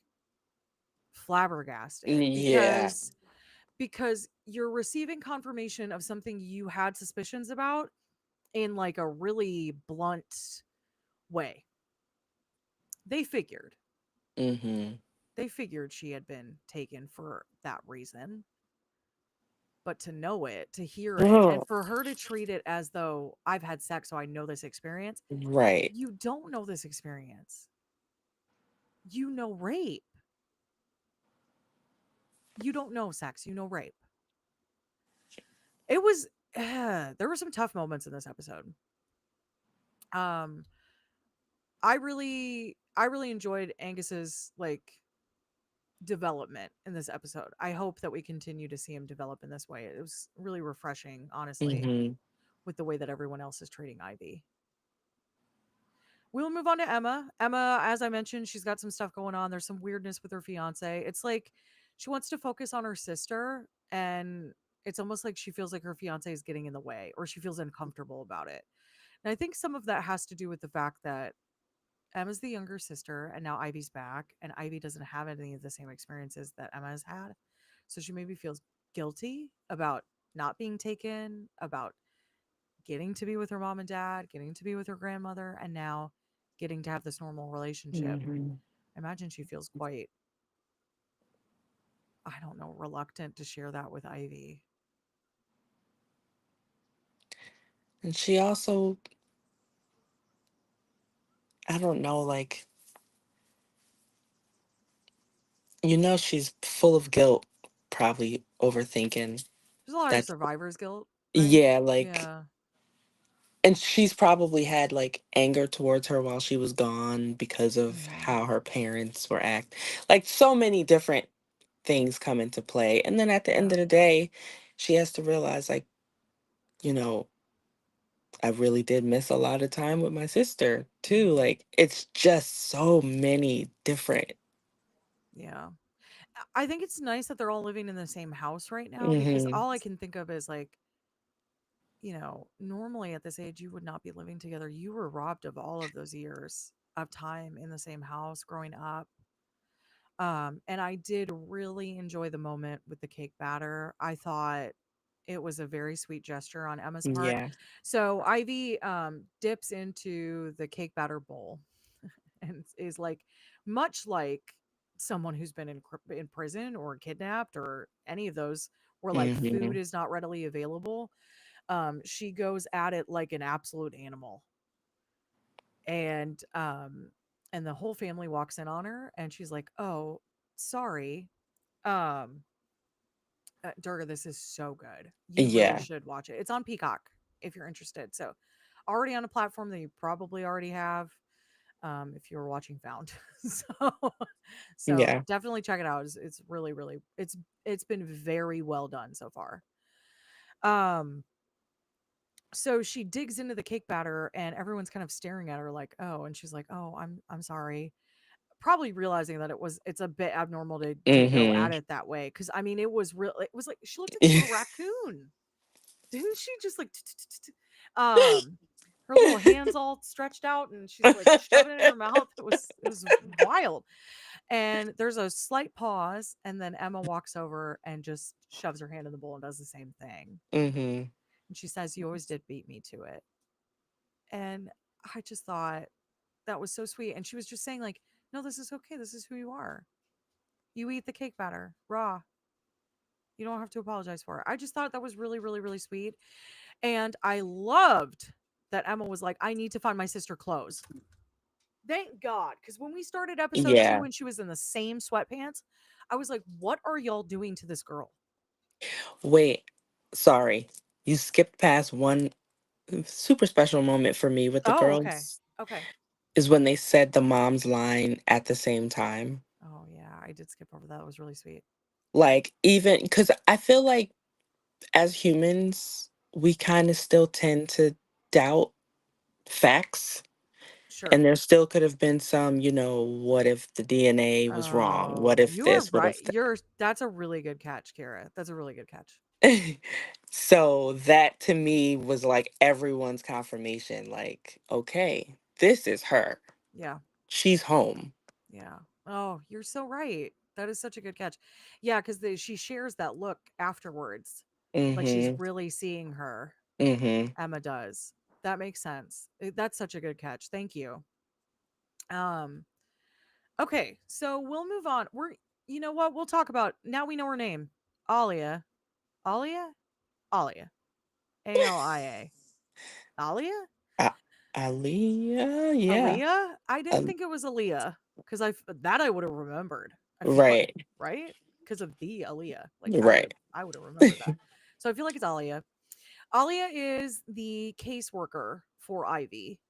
flabbergasted Yeah. because you're receiving confirmation of something you had suspicions about in like a really blunt way. They figured. Mhm. They figured she had been taken for that reason. But to know it, to hear it, and Oh, for her to treat it as though I've had sex, so I know this experience, right. you don't know this experience. You know rape. You don't know sex, you know rape. It was there were some tough moments in this episode. Um I really enjoyed Angus's like development in this episode. I hope that we continue to see him develop in this way. It was really refreshing, honestly, Mhm. with the way that everyone else is treating Ivy. We'll move on to Emma. Emma, as I mentioned, she's got some stuff going on. There's some weirdness with her fiance. It's like she wants to focus on her sister, and it's almost like she feels like her fiance is getting in the way or she feels uncomfortable about it. And I think some of that has to do with the fact that Emma's the younger sister and now Ivy's back, and Ivy doesn't have any of the same experiences that Emma has had. So she maybe feels guilty about not being taken, about getting to be with her mom and dad, getting to be with her grandmother, and now getting to have this normal relationship. Mhm. I imagine she feels quite, I don't know, reluctant to share that with Ivy. And she also, I don't know, like, she's full of guilt, probably overthinking There's a lot of that. survivor's guilt, right? Yeah, like, Yeah. and she's probably had like anger towards her while she was gone because of Hmm. how her parents were like so many different things come into play. And then at the end Yeah. of the day, she has to realize, like, you know, I really did miss a lot of time with my sister too. Hmm. Like, it's just so many different. Yeah. I think it's nice that they're all living in the same house right now because Hmm. all I can think of is like, normally at this age, you would not be living together. You were robbed of all of those years of time in the same house growing up. And I did really enjoy the moment with the cake batter. I thought It was a very sweet gesture on Emma's part. Yeah. So Ivy dips into the cake batter bowl and is like, much like someone who's been in prison or kidnapped or any of those where like food Hmm. is not readily available. She goes at it like an absolute animal, and the whole family walks in on her, and she's like, "Oh, sorry." Um, Durga, this is so good. You really Yeah. should watch it. It's on Peacock if you're interested. So, already on a platform that you probably already have, if you're watching Found. so, so Yeah. definitely check it out. It's really, really, it's been very well done so far. Um, so she digs into the cake batter, and everyone's kind of staring at her like, "Oh," and she's like, "Oh, I'm sorry." Probably realizing that it's a bit abnormal to go Hmm. at it that way, because I mean it was like she looked like a little raccoon. Didn't she just like her little hands all stretched out, and she's like shoving it in her mouth. It was wild. And there's a slight pause, and then Emma walks over and just shoves her hand in the bowl and does the same thing. Hmm. And she says, "You always did beat me to it." And I just thought that was so sweet. And she was just saying, like, "No, this is okay. This is who you are. You eat the cake batter raw. You don't have to apologize for it." I just thought that was really, really, really sweet. And I loved that Emma was like, "I need to find my sister clothes." Thank God. Because when we started episode two Yeah. and she was in the same sweatpants, I was like, what are y'all doing to this girl? Wait, sorry. You skipped past one super special moment for me with the Oh, okay. girls Okay. is when they said the mom's line at the same time. Oh, yeah. I did skip over that. It was really sweet. Like, even because I feel like as humans, we kind of still tend to doubt facts. Sure. And there still could have been some, what if the DNA was wrong? What Oh, if you're this? What right. if That's a really good catch, Kara. That's a really good catch. that? So that to me was like everyone's confirmation, like, okay, this is her. Yeah. She's home. Yeah. Oh, you're so right. That is such a good catch. Yeah, because she shares that look afterwards, like she's Mm-hmm. really seeing her. Mm-hmm. Emma does. That makes sense. That's such a good catch. Thank you. Um. Okay, so we'll move on. You know what? We'll talk about now. We know her name, Alia. Alia. Alia. Alia. Alia. Aliyah, yeah. Aaliyah? I didn't Um, think it was Aaliyah because I would have remembered. I feel like right. right because of the Aaliyah. Like Right. I would have remembered that. So I feel like it's Aaliyah. Aaliyah is the caseworker for Ivy.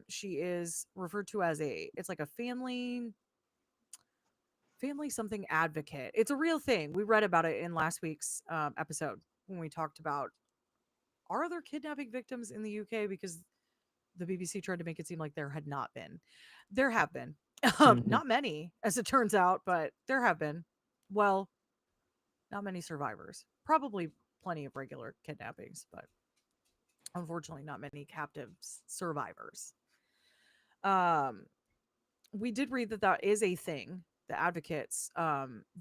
She is referred to as it's like a family something advocate. It's a real thing. We read about it in last week's episode when we talked about are there kidnapping victims in the UK because the BBC tried to make it seem like there had not been. There have been. Hmm. Not many, as it turns out, but there have been. Well, not many survivors. Probably plenty of regular kidnappings, but unfortunately, not many captives survivors. Um, we did read that that is a thing. The advocates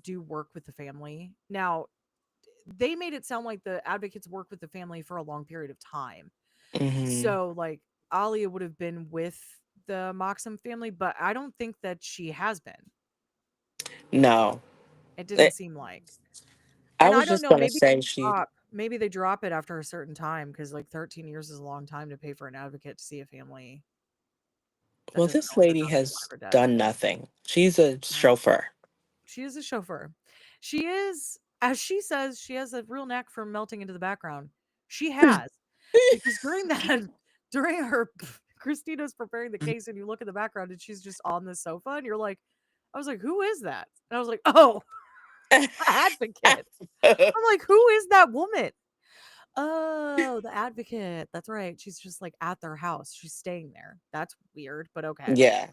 do work with the family. Now, they made it sound like the advocates work with the family for a long period of time. Hmm. So, like, Alia would have been with the Moxham family, but I don't think that she has been. No. It didn't Eh, seem like. I And I was don't just know, gonna say she maybe they drop it after a certain time because like 13 years is a long time to pay for an advocate to see a family that well, doesn't this know if they're lady going to be alive has or dead. done nothing. She's a No. chauffeur. She is a chauffeur. She is, as she says, she has a real knack for melting into the background. She has, because during that, during her, Christina's preparing the case, and you look at the background, and she's just on the sofa, and you're like, I was like, who is that? And I was like, oh, the advocate. I'm like, who is that woman? Oh, the advocate. That's right. She's just like at their house. She's staying there. That's weird, but okay. Yeah.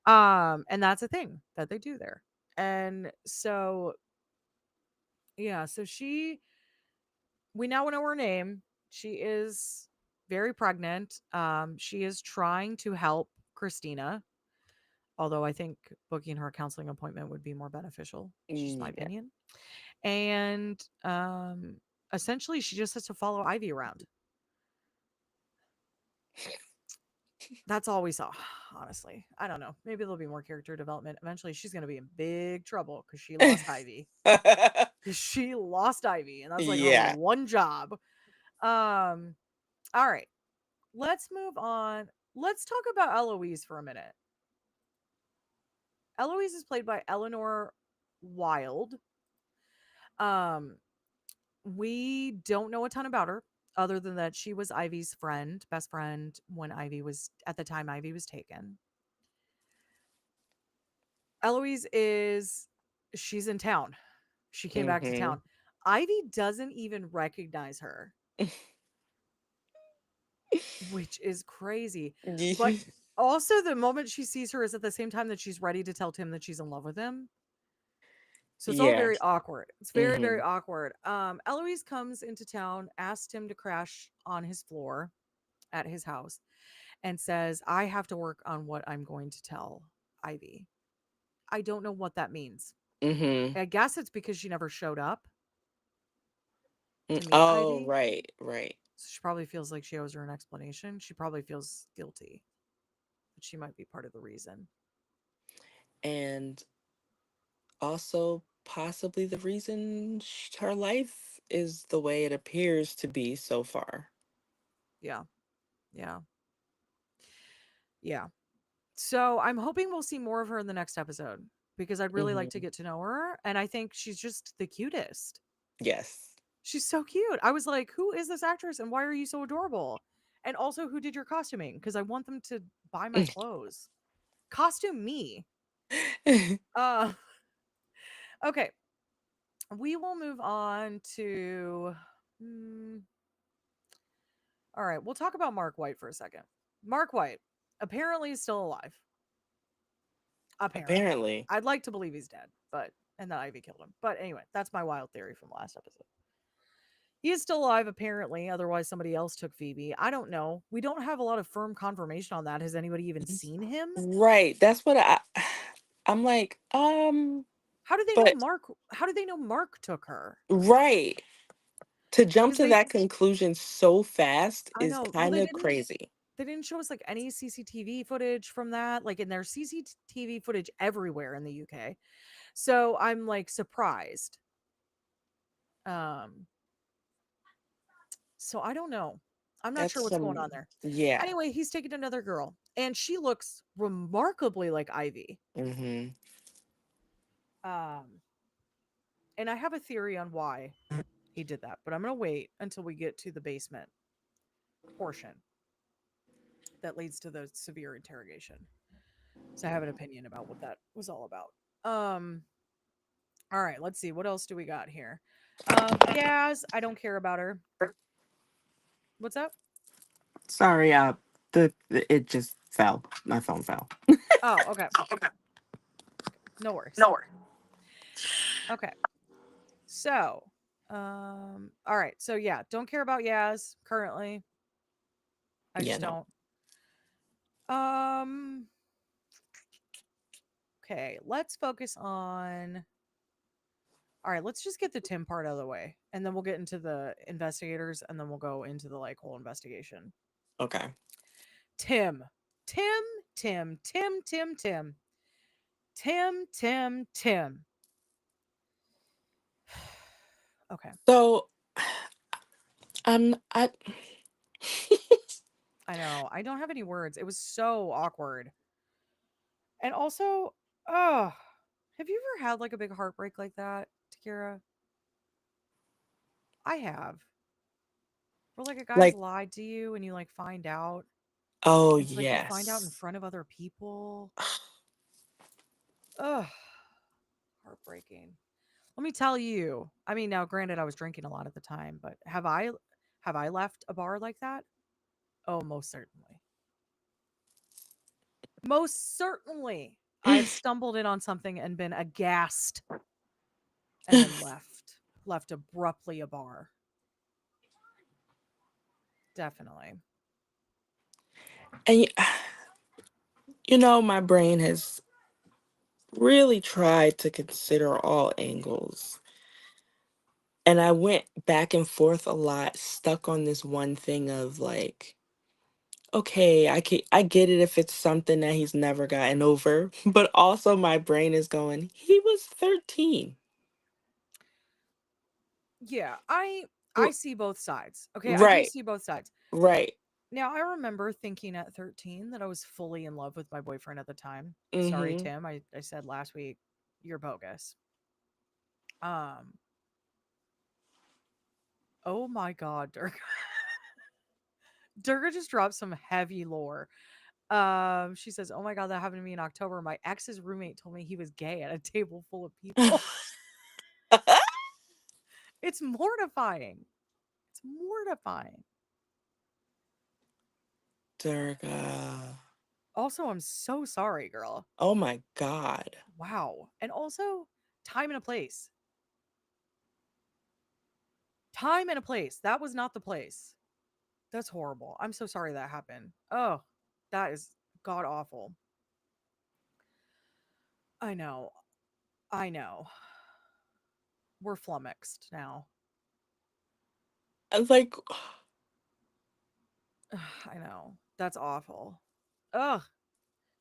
And that's a thing that they do there. And so yeah, so we now know her name. She is very pregnant. She is trying to help Christina, although I think booking her a counseling appointment would be more beneficial. It's just my Yeah. opinion. And Essentially, she just has to follow Ivy around. That's all we saw, honestly. I don't know. Maybe there'll be more character development. Eventually, she's going to be in big trouble because she lost Ivy. She lost Ivy, and that's like her Yeah. one job. All right, let's move on. Let's talk about Eloise for a minute. Eloise is played by Eleanor Wild. Um, we don't know a ton about her other than that she was Ivy's friend, best friend when Ivy was at the time Ivy was taken. Eloise is she's in town. She came back to Mm-hmm. town. Ivy doesn't even recognize her, which is crazy. But also the moment she sees her is at the same time that she's ready to tell Tim that she's in love with him. So it's all Yeah. very awkward. It's very, Mm-hmm. very awkward. Eloise comes into town, asks him to crash on his floor at his house, and says, I have to work on what I'm going to tell Ivy. I don't know what that means. Mm-hmm. I guess it's because she never showed up to meet Oh, Ivy. right, right. So she probably feels like she owes her an explanation. She probably feels guilty, but she might be part of the reason. And also possibly the reason her life is the way it appears to be so far. Yeah. Yeah. Yeah. So I'm hoping we'll see more of her in the next episode because I'd really like to Mm-hmm. get to know her. And I think she's just the cutest. Yes. She's so cute. I was like, who is this actress and why are you so adorable? And also, who did your costuming? Because I want them to buy my clothes. Costume me. Uh okay. We will move on to all right, we'll talk about Mark White for a second. Mark White apparently is still alive. Apparently. Apparently. I'd like to believe he's dead, but and that Ivy killed him. But anyway, that's my wild theory from last episode. He is still alive, apparently. Otherwise, somebody else took Phoebe. I don't know. We don't have a lot of firm confirmation on that. Has anybody even seen him? Right. That's what I'm like, How do they know but Mark? How do they know Mark took her? right. To jump Because to they, that conclusion so fast I is know. Well, kind of crazy. they didn't show us like any CCTV footage from that. Like, in their CCTV footage everywhere in the UK. So I'm like surprised. Um, So I don't know. I'm not sure That's what's going some, on there. yeah. Anyway, he's taken another girl, and she looks remarkably like Ivy. Mm-hmm. Um, and I have a theory on why he did that, but I'm gonna wait until we get to the basement portion that leads to the severe interrogation. So I have an opinion about what that was all about. Um, all right, let's see. What else do we got here? Yaz, I don't care about her. What's up? Sorry, it just fell. My phone fell. Oh, okay. No worries. No worries. Okay. So, all right. So yeah, don't care about Yaz currently. I Yeah, just no. don't. Um, okay, let's focus on all right, let's just get the Tim part out of the way and then we'll get into the investigators and then we'll go into the like whole investigation. Okay. Tim. Tim, Tim, Tim, Tim, Tim. Tim, Tim, Tim. Okay. So I I know. I don't have any words. It was so awkward. And also, oh, have you ever had like a big heartbreak like that, Takeerah? I have. Where like a guy's like, lied to you and you like find out. oh It's like you find out in yes. front of other people. Ugh, heartbreaking. Let me tell you. I mean, now granted I was drinking a lot at the time, but have I left a bar like that? Oh, most certainly. Most certainly. I've stumbled in on something and been aghast and then left abruptly a bar. Definitely. And my brain has really tried to consider all angles. And I went back and forth a lot, stuck on this one thing of like, okay, I get it if it's something that he's never gotten over, but also my brain is going, he was 13. Yeah, I R- see both sides. Okay, I do Right, see both sides. right. Now, I remember thinking at 13 that I was fully in love with my boyfriend at the time. Sorry, Mm-hmm. Tim. I said last week, you're bogus. Um, oh my God, Durga. Durga just dropped some heavy lore. She says, "Oh my God, that happened to me in October. My ex's roommate told me he was gay at a table full of people." It's mortifying. It's mortifying. Durga. Also, I'm so sorry, girl. Oh my God. Wow. And also, time and a place. Time and a place. That was not the place. That's horrible. I'm so sorry that happened. Oh, that is god awful. I know. I know. We're flummoxed now. Like, I know. That's awful. Ugh.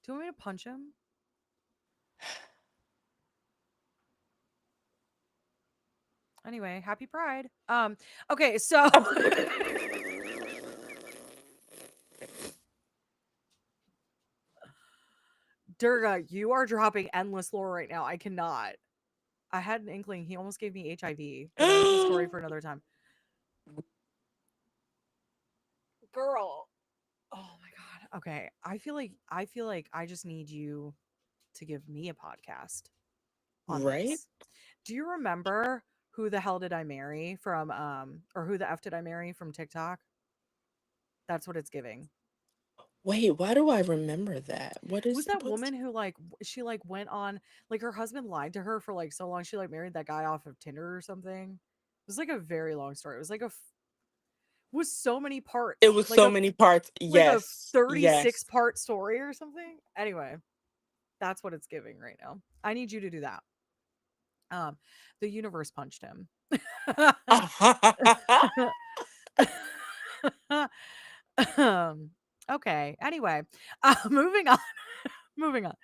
Do you want me to punch him? Anyway, happy pride. Okay, so Durga, you are dropping endless lore right now. I cannot. I had an inkling he almost gave me HIV, but that is a story for another time. Girl. Oh my god. Okay. I feel like I just need you to give me a podcast on right? this. Do you remember who the hell did I marry from or who the F did I marry from TikTok? That's what it's giving. Wait, why do I remember that? Was that What's woman who she like went on like her husband lied to her for like so long she like married that guy off of Tinder or something? It was like a very long story. It was like was so many it parts. was so many parts. Like a Yes. 36 Yes. part story or something. Anyway, that's what it's giving right now. I need you to do that. Um, the universe punched him. um, okay. Anyway, moving on. Moving on.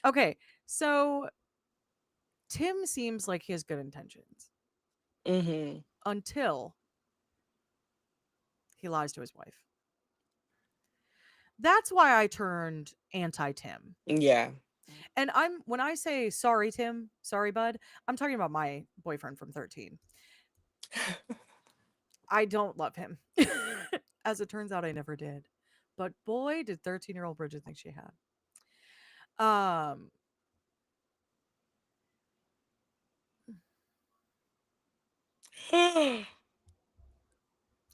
Okay. So Tim seems like he has good intentions Mhm. until he lies to his wife. That's why I turned anti Tim. Yeah. And when I say sorry, Tim, sorry, bud, I'm talking about my boyfriend from 13. I don't love him. As it turns out, I never did. But boy, did 13-year-old Bridget think she had. Um,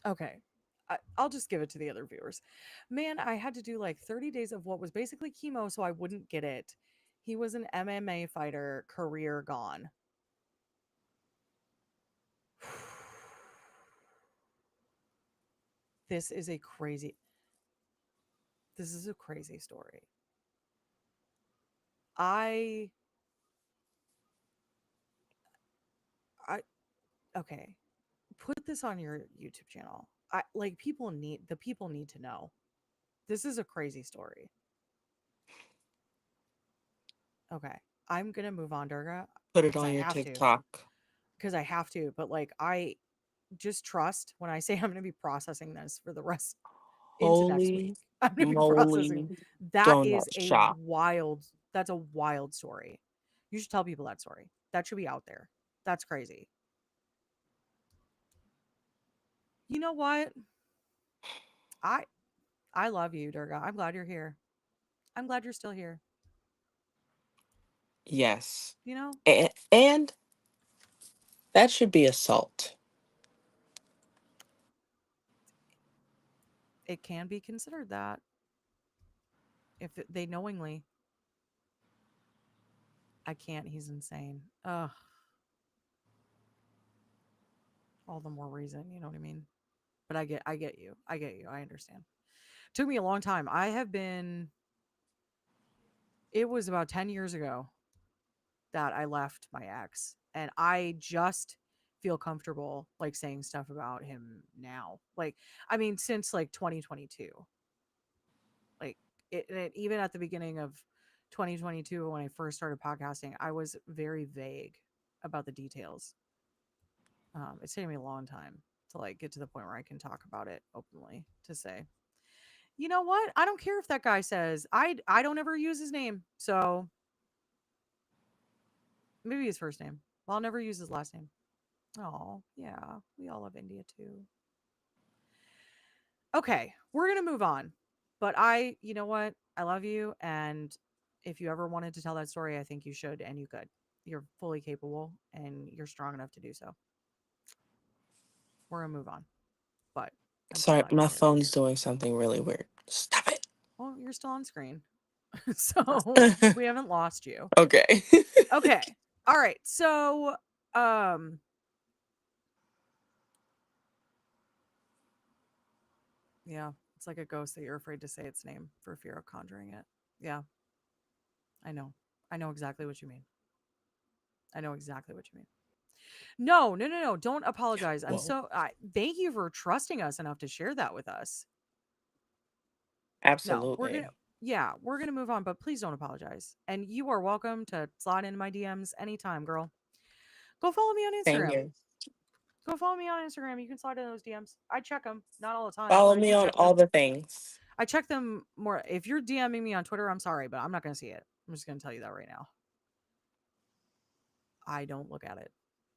okay. I'll just give it to the other viewers. Man, I had to do like 30 days of what was basically chemo so I wouldn't get it. He was an MMA fighter, career gone. This is a crazy this is a crazy story. I I okay. Put this on your YouTube channel. I like people need to know. This is a crazy story. Okay. I'm gonna move on, Durga, Put it because I on your have to. TikTok. Because I have to. But like I just trust when I say I'm gonna be processing this for the rest into next week. Holy I'm gonna be processing. moly That is donut a shop. that's a wild story. You should tell people that story. That should be out there. That's crazy. You know what? I I love you, Durga. I'm glad you're here. I'm glad you're still here. Yes. You know? And that should be assault. It can be considered that if they knowingly. I can't. He's insane. Ugh. All the more reason. You know what I mean? But I get you. I get you. I understand. Took me a long time. I have been. It was about 10 years ago that I left my ex, and I just feel comfortable like saying stuff about him now. Like, I mean, since like 2022, like even at the beginning of 2022 when I first started podcasting, I was very vague about the details. It's taken me a long time to like get to the point where I can talk about it openly to say, you know what? I don't care if that guy says I don't ever use his name. So maybe his first name. Well, I'll never use his last name. Oh, yeah. We all love India too. Okay, we're going to move on. But you know what? I love you. And if you ever wanted to tell that story, I think you should and you could. You're fully capable and you're strong enough to do so. We're going to move on. But I'm still Sorry, not going my to hear it. phone's doing something really weird. Stop it. Well, you're still on screen. So we haven't lost you. Okay. Okay. All right. So, um, yeah, it's like a ghost that you're afraid to say its name for fear of conjuring it. Yeah, I know. I know exactly what you mean. I know exactly what you mean. No, no, no, no. Don't apologize. Whoa. Thank you for trusting us enough to share that with us. No, Absolutely. yeah, we're gonna move on, but please don't apologize. And you are welcome to slide into my DMs anytime, girl. Go follow me on Same Instagram. here. Go follow me on Instagram. You can slide in those DMs. I check them, not all the time, but Follow I me do on check all them. the things. I check them more. If you're DMing me on Twitter, I'm sorry, but I'm not gonna see it. I'm just gonna tell you that right now. I don't look at it.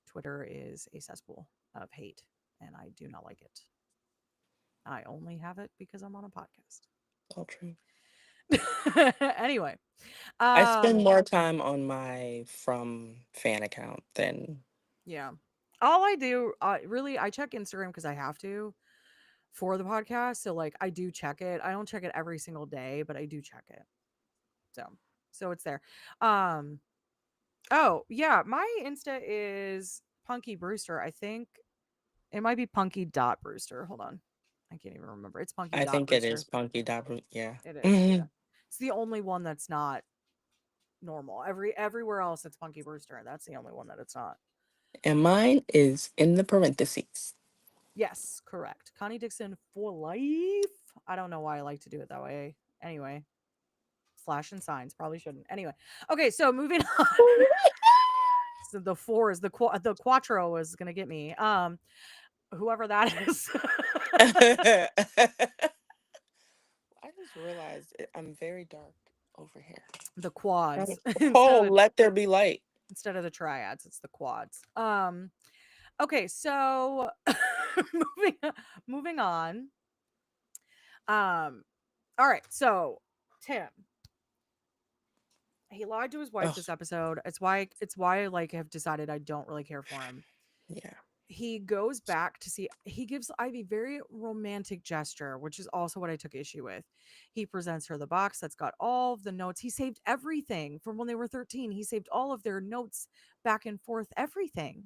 Twitter is a cesspool of hate, and I do not like it. I only have it because I'm on a podcast. All true. Anyway, I spend um, more time on my from fan account than yeah. All I do, really, I check Instagram because I have to for the podcast. So, like, I do check it. I don't check it every single day, but I do check it. So it's there. Um, oh yeah, my Insta is Punky Brewster. I think it might be Punky dot Brewster. Hold on, I can't even remember. It's Punky I dot think it is Brewster. Punky Dabru. Yeah. It is. Yeah, Mhm. it's the only one that's not normal. Everywhere else it's Punky Brewster. That's the only one that it's not. And mine is in the parentheses. Yes, correct. Connie Dixon for life. I don't know why I like to do it that way. Anyway, flashing signs probably shouldn't. Anyway, okay, so moving on. So the four is the quattro is gonna get me. Whoever that is. I just realized I'm very dark over here. The quads Oh, let there be light. instead of the triads, it's the quads. Okay, so moving moving on. All right, so Tim, he lied to his wife Oh, this episode. It's why I like have decided I don't really care for him. yeah. He goes back to see, he gives Ivy very romantic gesture, which is also what I took issue with. He presents her the box that's got all of the notes. He saved everything from when they were 13. He saved all of their notes back and forth, everything.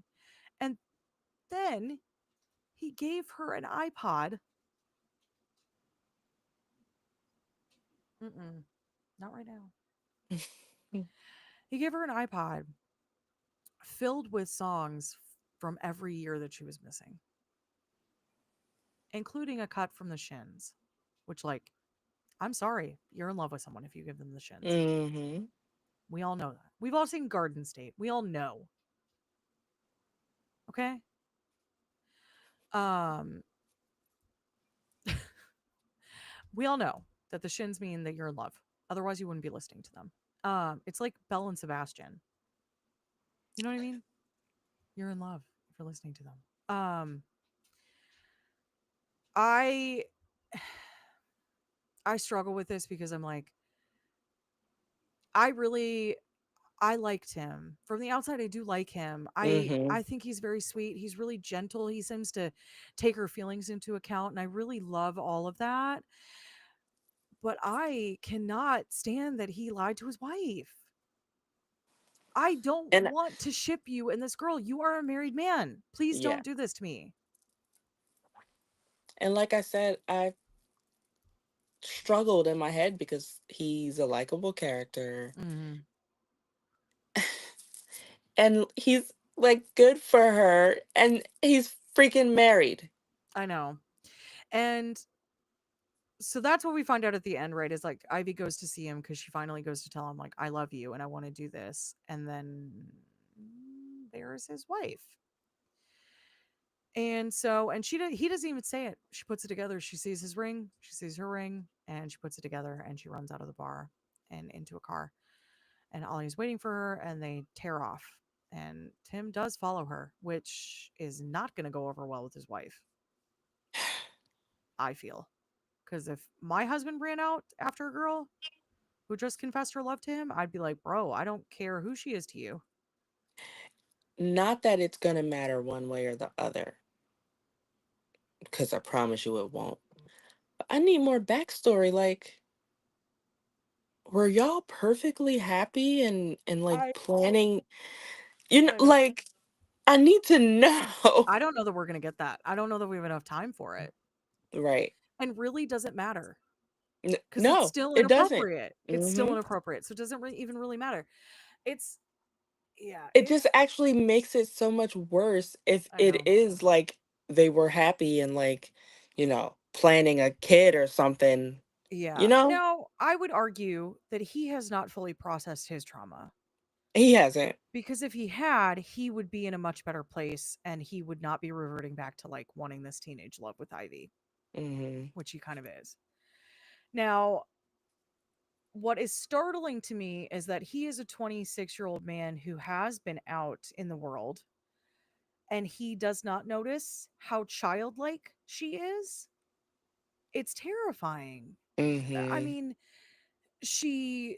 And then he gave her an iPod. Mm-mm, not right now. He gave her an iPod filled with songs from every year that she was missing, including a cut from the Shins, which, like, I'm sorry, you're in love with someone if you give them the Shins. Mm-hmm. We all know that. We've all seen Garden State. We all know. Okay? Um we all know that the Shins mean that you're in love. Otherwise you wouldn't be listening to them. It's like Belle and Sebastian. You know what I mean? You're in love if you're listening to them. I I struggle with this because I'm like, I really I liked him. From the outside I do like him. Mm-hmm. I think he's very sweet. He's really gentle. He seems to take her feelings into account and I really love all of that. But I cannot stand that he lied to his wife. I don't And want to ship you and this girl. You are a married man. Please yeah. don't do this to me. And like I said, I struggled in my head because he's a likable character. Mhm. And he's Like, good for her. And he's freaking married. I know. And so that's what we find out at the end, right? Is like Ivy goes to see him because she finally goes to tell him, like, I love you and I want to do this. And then there's his wife. And so, and he doesn't even say it. She puts it together. She sees his ring, she sees her ring, and she puts it together and she runs out of the bar and into a car. And Ollie's waiting for her and they tear off. And Tim does follow her, which is not going to go over well with his wife, I feel. Because if my husband ran out after a girl who just confessed her love to him, I'd be like, bro, I don't care who she is to you. Not that it's going to matter one way or the other, because I promise you it won't. But I need more backstory. Like, were y'all perfectly happy and like I planning? I know. Like, I need to know. I don't know that we're going to get that. I don't know that we have enough time for it. Right. And really doesn't matter because it's No, still it doesn't. inappropriate. It's still Hmm. inappropriate. So it doesn't even really matter. It's, yeah, It just actually makes it so much worse if I it know. is like they were happy and like, planning a kid or something, you Yeah. know? Now, I would argue that he has not fully processed his trauma He hasn't. because if he had, he would be in a much better place and he would not be reverting back to like wanting this teenage love with Ivy, Hmm. which he kind of is. Now, what is startling to me is that he is a 26-year-old man who has been out in the world and he does not notice how childlike she is. It's terrifying. I Hmm. mean, she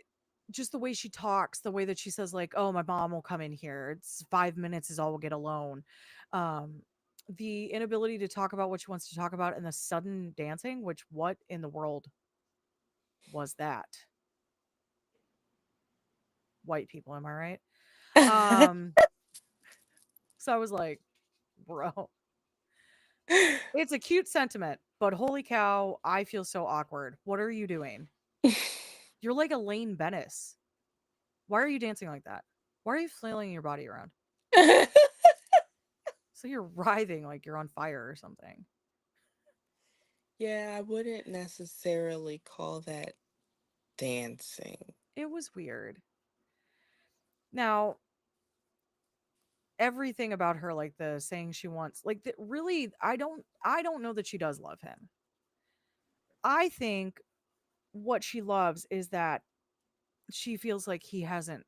just the way she talks, the way that she says like, "Oh, my mom will come in here. It's 5 minutes is all we'll get alone." Um the inability to talk about what she wants to talk about and the sudden dancing, which what in the world was that? White people, am I right? Um so I was like, "Bro, it's a cute sentiment, but holy cow, I feel so awkward. What are you doing? You're like Elaine Bennis. Why are you dancing like that? Why are you flailing your body around? So you're writhing like you're on fire or something." Yeah, I wouldn't necessarily call that dancing. It was weird. Now, everything about her, like the saying she wants, like really, I don't know that she does love him. I think what she loves is that she feels like he hasn't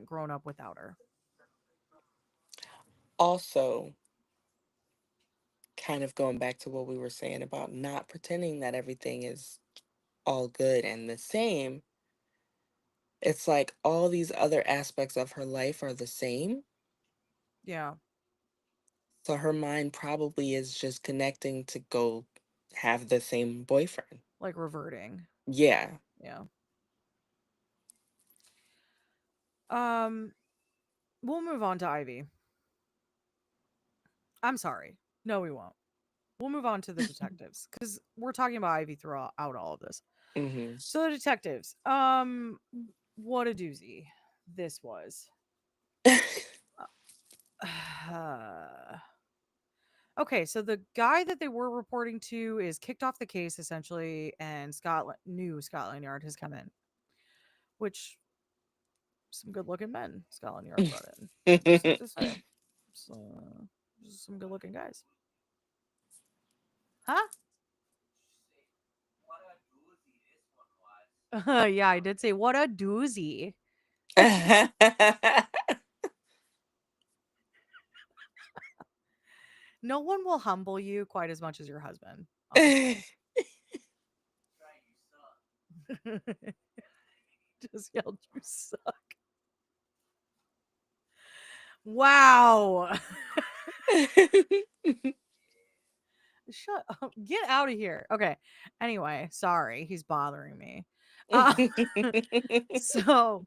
grown up without her. Also, kind of going back to what we were saying about not pretending that everything is all good and the same, it's like all these other aspects of her life are the same. Yeah, So her mind probably is just connecting to go have the same boyfriend. like reverting. Yeah. Yeah. Um, we'll move on to Ivy. I'm sorry. No, we won't. We'll move on to the detectives because we're talking about Ivy throughout all of this. Hmm. So the detectives, what a doozy this was. Okay, so the guy that they were reporting to is kicked off the case essentially, and Scotland Yard has come in, which some good looking men Scotland Yard brought in. Just have to say, so, just some good looking guys, huh? Yeah, I did say what a doozy. No one will humble you quite as much as your husband. I'll just say. Just yelled, "You suck!" Wow. Shut up. Get out of here. Okay. Anyway, sorry. He's bothering me. Uh, so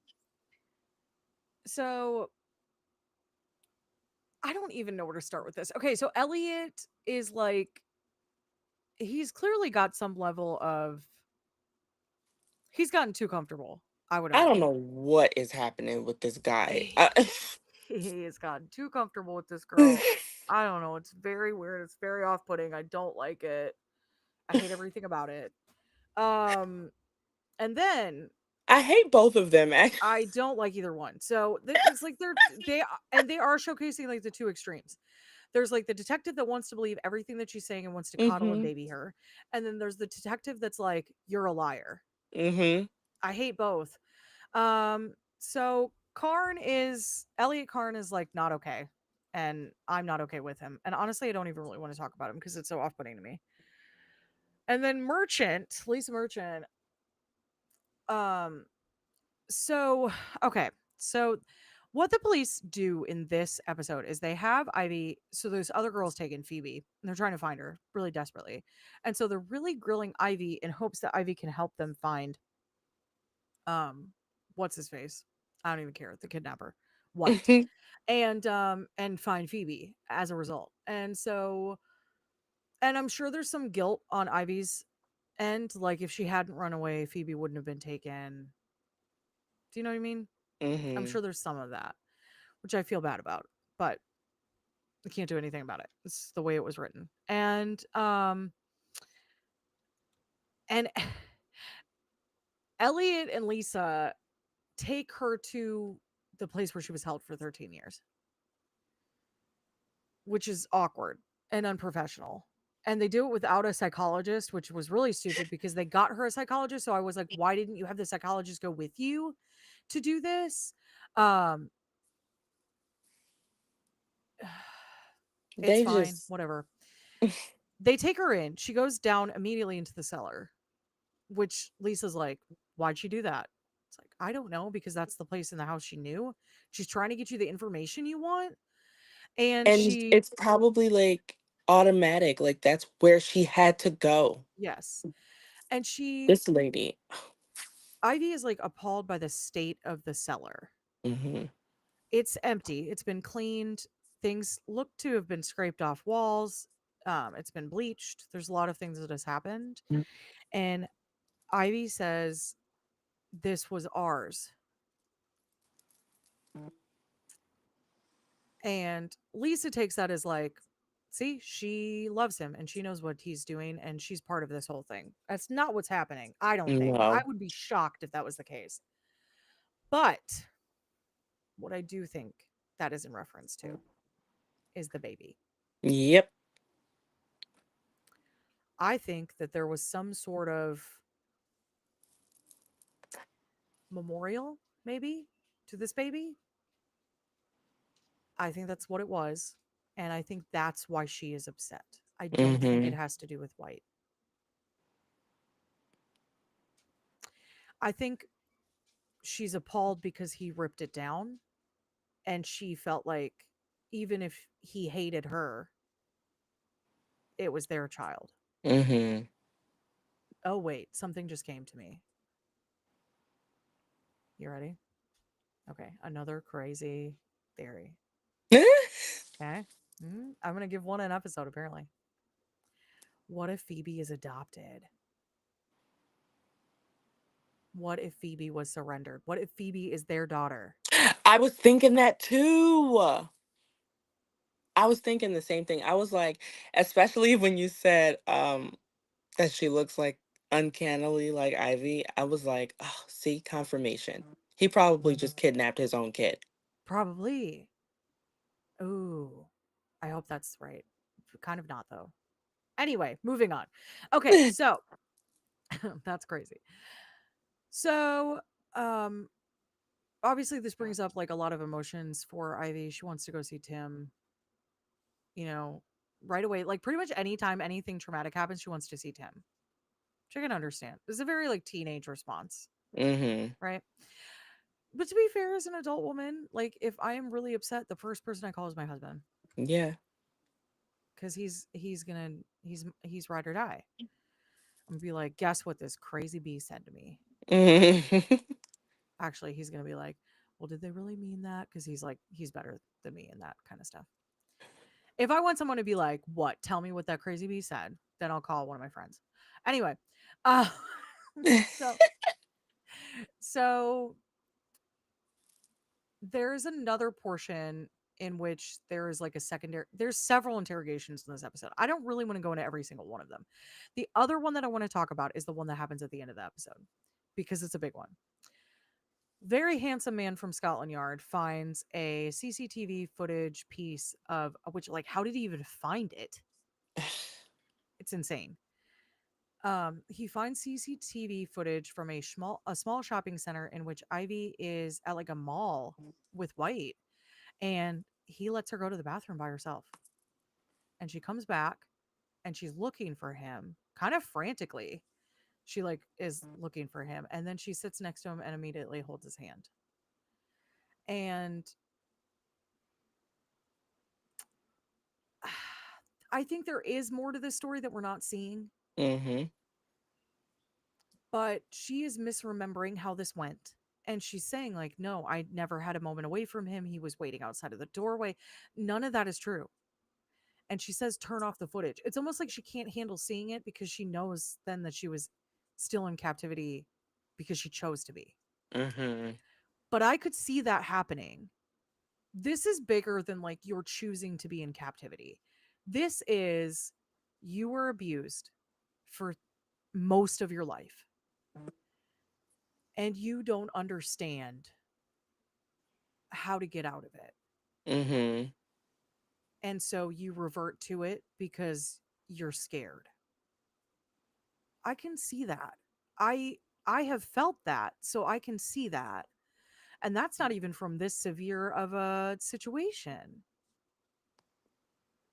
so I don't even know where to start with this. Okay, so Elliot is like he's clearly got some level of he's gotten too comfortable, I would I don't argue. know what is happening with this guy. he has gotten too comfortable with this girl. I don't know. It's very weird. It's very off-putting. I don't like it. I hate everything about it. Um, and then I hate both of them. I don't like either one. So it's like they are showcasing like the two extremes. There's like the detective that wants to believe everything that she's saying and wants to coddle and Mhm. baby her, and then there's the detective that's like, "You're a liar." Mhm. I hate both. So Elliot Karn is like not okay, and I'm not okay with him. And honestly, I don't even really want to talk about him because it's so off-putting to me. And then Lisa Merchant. Um, so okay, so what the police do in this episode is they have Ivy. So there's other girls taking Phoebe, and they're trying to find her really desperately, and so they're really grilling Ivy in hopes that Ivy can help them find um what's his face, I don't even care, the kidnapper, White, and find Phoebe as a result. And I'm sure there's some guilt on Ivy's end, like if she hadn't run away Phoebe wouldn't have been taken. Do you know what I mean? I'm Mhm. sure there's some of that, which I feel bad about, but I can't do anything about it. It's the way it was written. And Elliot and Lisa take her to the place where she was held for 13 years, which is awkward and unprofessional. And they do it without a psychologist, which was really stupid because they got her a psychologist. So I was like, why didn't you have the psychologist go with you to do this? Um, it's They fine, just whatever. They take her in. She goes down immediately into the cellar, which Lisa's like, why'd she do that? It's like, I don't know, because that's the place in the house she knew. She's trying to get you the information you want. And and she, it's probably like automatic. Like that's where she had to go. yes. And This lady. Ivy is like appalled by the state of the cellar. Mhm. It's empty. It's been cleaned. Things look to have been scraped off walls. It's been bleached. There's a lot of things that has happened. And Ivy says, this was ours. And Lisa takes that as like, see, she loves him and she knows what he's doing and she's part of this whole thing. That's not what's happening. I don't think. I No. would be shocked if that was the case. But what I do think that is in reference to is the baby. Yep. I think that there was some sort of memorial, maybe, to this baby. I think that's what it was. And I think that's why she is upset. I don't think it Mhm. has to do with White. I think she's appalled because he ripped it down. And she felt like even if he hated her, it was their child. Mhm. Oh, wait, something just came to me. You ready? Okay. Another crazy theory. Okay. I'm going to give one an episode, apparently. What if Phoebe is adopted? What if Phoebe was surrendered? What if Phoebe is their daughter? I was thinking that too. I was thinking the same thing. I was like, especially when you said that she looks like uncannily like Ivy, I was like, oh, see, confirmation. He probably just kidnapped his own kid. Probably. Ooh, I hope that's right. Kind of not, though. Anyway, moving on. Okay, so that's crazy. So, um, obviously, this brings up like a lot of emotions for Ivy. She wants to go see Tim, you know, right away. Like, pretty much anytime anything traumatic happens, she wants to see Tim, which I can understand. It's a very like teenage response, Mhm. right? But to be fair, as an adult woman, like if I am really upset, the first person I call is my husband Yeah. because he's ride or die. I'm gonna be like, guess what this crazy bee said to me? Mhm. Actually, he's gonna be like, well, did they really mean that? Because he's better than me in that kind of stuff. If I want someone to be like, what? Tell me what that crazy bee said, then I'll call one of my friends. Anyway, uh, so so there's another portion in which there is like a secondary there's several interrogations in this episode. I don't really want to go into every single one of them. The other one that I want to talk about is the one that happens at the end of the episode because it's a big one. Very handsome man from Scotland Yard finds a CCTV footage piece of which, like, how did he even find it? It's insane. He finds CCTV footage from a small shopping center in which Ivy is at like a mall with White, and he lets her go to the bathroom by herself. And she comes back and she's looking for him kind of frantically. She like is looking for him, and then she sits next to him and immediately holds his hand. And I think there is more to this story that we're not seeing, Mm-hmm. but she is misremembering how this went. And she's saying, like, no, I never had a moment away from him. He was waiting outside of the doorway. None of that is true. And she says, turn off the footage. It's almost like she can't handle seeing it because she knows then that she was still in captivity because she chose to be. Mm-hmm. But I could see that happening. This is bigger than like you're choosing to be in captivity. This is you were abused for most of your life and you don't understand how to get out of it. Mm-hmm. And so you revert to it because you're scared. I can see that. I I have felt that, so I can see that. And that's not even from this severe of a situation.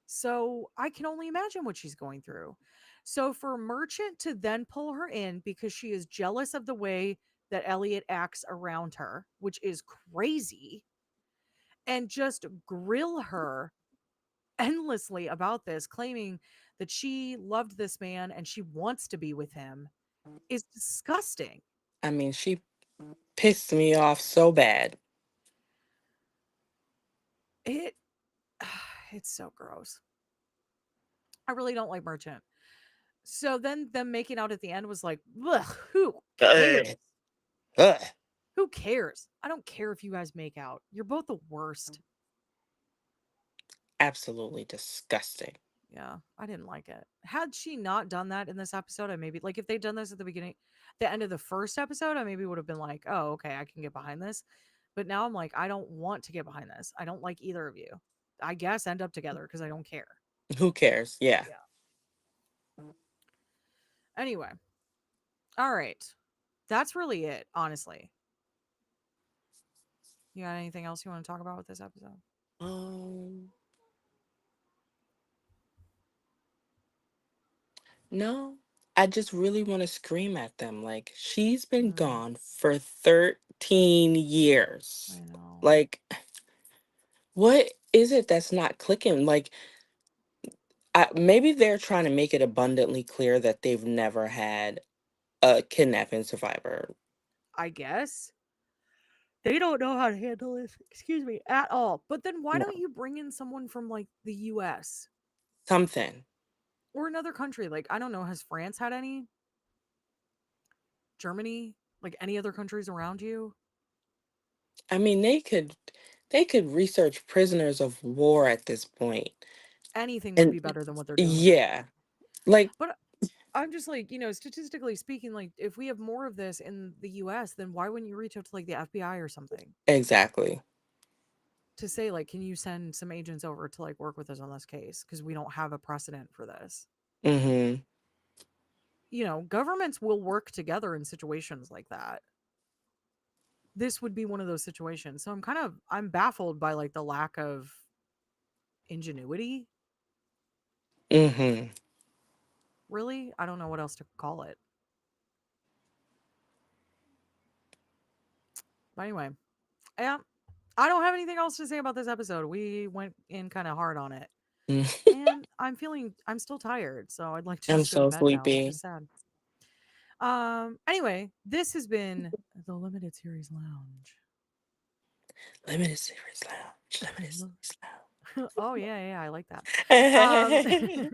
So I can only imagine what she's going through. So for Merchant to then pull her in because she is jealous of the way that Elliot acts around her, which is crazy, and just grill her endlessly about this, claiming that she loved this man and she wants to be with him, is disgusting. I mean, she pissed me off so bad. It it's so gross. I really don't like Merchant. So then them making out at the end was like, ugh, who cares? Ugh. Ugh. Who cares? I don't care if you guys make out. You're both the worst. Absolutely disgusting. Yeah, I didn't like it. Had she not done that in this episode, I maybe like if they'd done this at the beginning, the end of the first episode, I maybe would have been like, oh, okay, I can get behind this. But now I'm like, I don't want to get behind this. I don't like either of you. I guess end up together because I don't care. Who cares? Yeah. Yeah. Anyway, all right. That's really it, honestly. You got anything else you want to talk about with this episode? Um, no. I just really want to scream at them. Like, she's been Mm, gone for 13 years. I know. Like, what is it that's not clicking? Like, maybe they're trying to make it abundantly clear that they've never had a kidnapping survivor. I guess. They don't know how to handle this, excuse me, at all. But then why No. don't you bring in someone from like the US Something. or another country? Like, I don't know, has France had any? Germany? Like any other countries around you? I mean, they could research prisoners of war at this point. Anything would And be better than what they're doing right yeah, now. like But I'm just like, statistically speaking, like if we have more of this in the US, then why wouldn't you reach out to like the FBI or something exactly. to say, like, can you send some agents over to like work with us on this case? Because we don't have a precedent for this. Mhm. Governments will work together in situations like that. This would be one of those situations. So I'm baffled by like the lack of ingenuity. Mhm. Really, I don't know what else to call it. But anyway, yeah, I don't have anything else to say about this episode. We went in kind of hard on it, and I'm still tired, so I'd like to I'm just go to so bed now, which sleepy. is sad. Anyway, this has been the Limited Series Lounge. Limited series lounge. Limited series Oh yeah, I like that. Um lounge.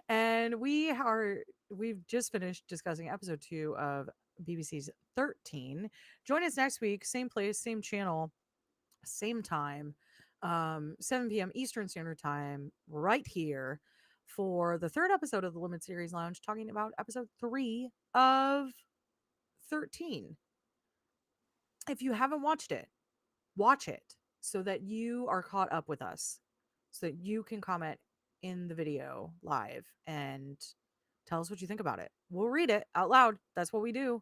and we've just finished discussing episode 2 of BBC's 13. Join us next week, same place, same channel, same time, 7 p.m. Eastern Standard Time, right here for the third episode of the Limit Series Lounge, talking about episode 3 of 13. If you haven't watched it, watch it so that you are caught up with us, so that you can comment in the video live and tell us what you think about it. We'll read it out loud. That's what we do,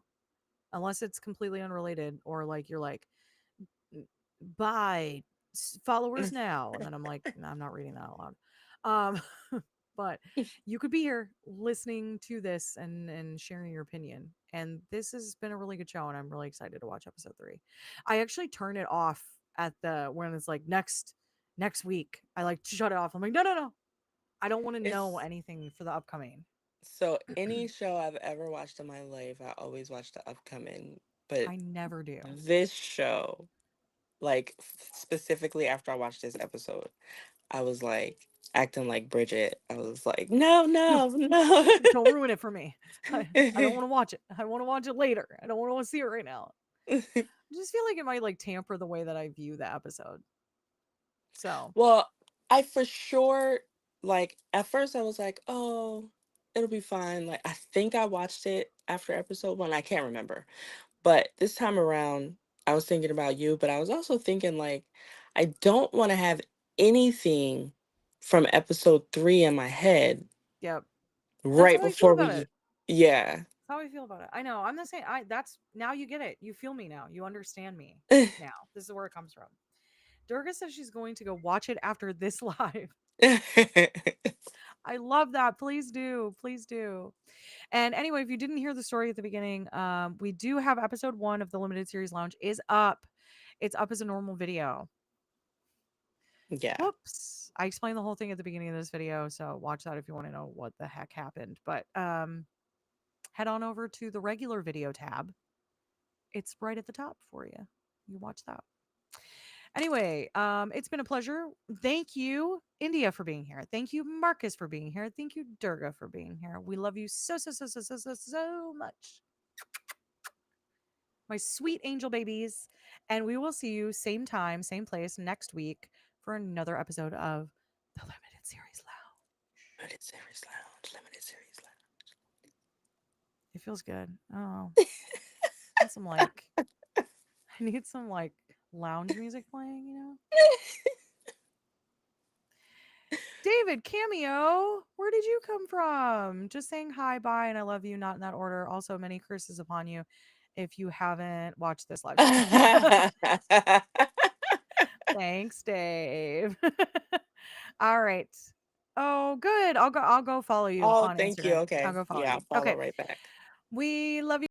unless it's completely unrelated or like you're like, buy followers now. And then I'm like, "No, I'm not reading that out loud." But you could be here listening to this and sharing your opinion. And this has been a really good show, and I'm really excited to watch episode 3. I actually turn it off at the when it's like next week. I like shut it off. I'm like, no, no, no. I don't want to know It's anything for the upcoming. so any show I've ever watched in my life, I always watch the upcoming. But I never do. this show, like specifically after I watched this episode, I was like acting like Bridget. I was like, no, No, no, no. don't ruin it for me. I don't want to watch it. I want to watch it later. I don't want to see it right now. I just feel like it might like tamper the way that I view the episode. So, Well, I for sure, like, at first I was like, oh, it'll be fine. Like, I think I watched it after episode 1. I can't remember. But this time around, I was thinking about you, but I was also thinking, like, I don't want to have anything from episode 3 in my head yep. That's right how I feel before about we, it. yeah. That's how I feel about it. I know. I'm the same. That's now you get it. You feel me now. You understand me now. This is where it comes from. Durga says she's going to go watch it after this live. I love that. Please do. Please do. And anyway, if you didn't hear the story at the beginning, we do have episode 1 of the limited series lounge is up. It's up as a normal video. Yeah. Whoops. I explained the whole thing at the beginning of this video, so watch that if you want to know what the heck happened. But head on over to the regular video tab. It's right at the top for you. You watch that. Anyway, it's been a pleasure. Thank you, India, for being here. Thank you, Marcus, for being here. Thank you, Durga, for being here. We love you so much. My sweet angel babies. And we will see you same time, same place next week for another episode of the Limited Series Lounge. Limited series lounge. Limited series It feels good. Oh, and some like, I need some like lounge music playing, you know? David, cameo, where did you come from? Just saying hi, bye, and I love you, not in that order. Also, many curses upon you if you haven't watched this live stream. lounge. Thanks, Dave. All right. Oh, good. I'll go follow you Oh, on thank you. Instagram. I'll Okay. go follow Yeah, you. I'll follow Okay. right back. We love you.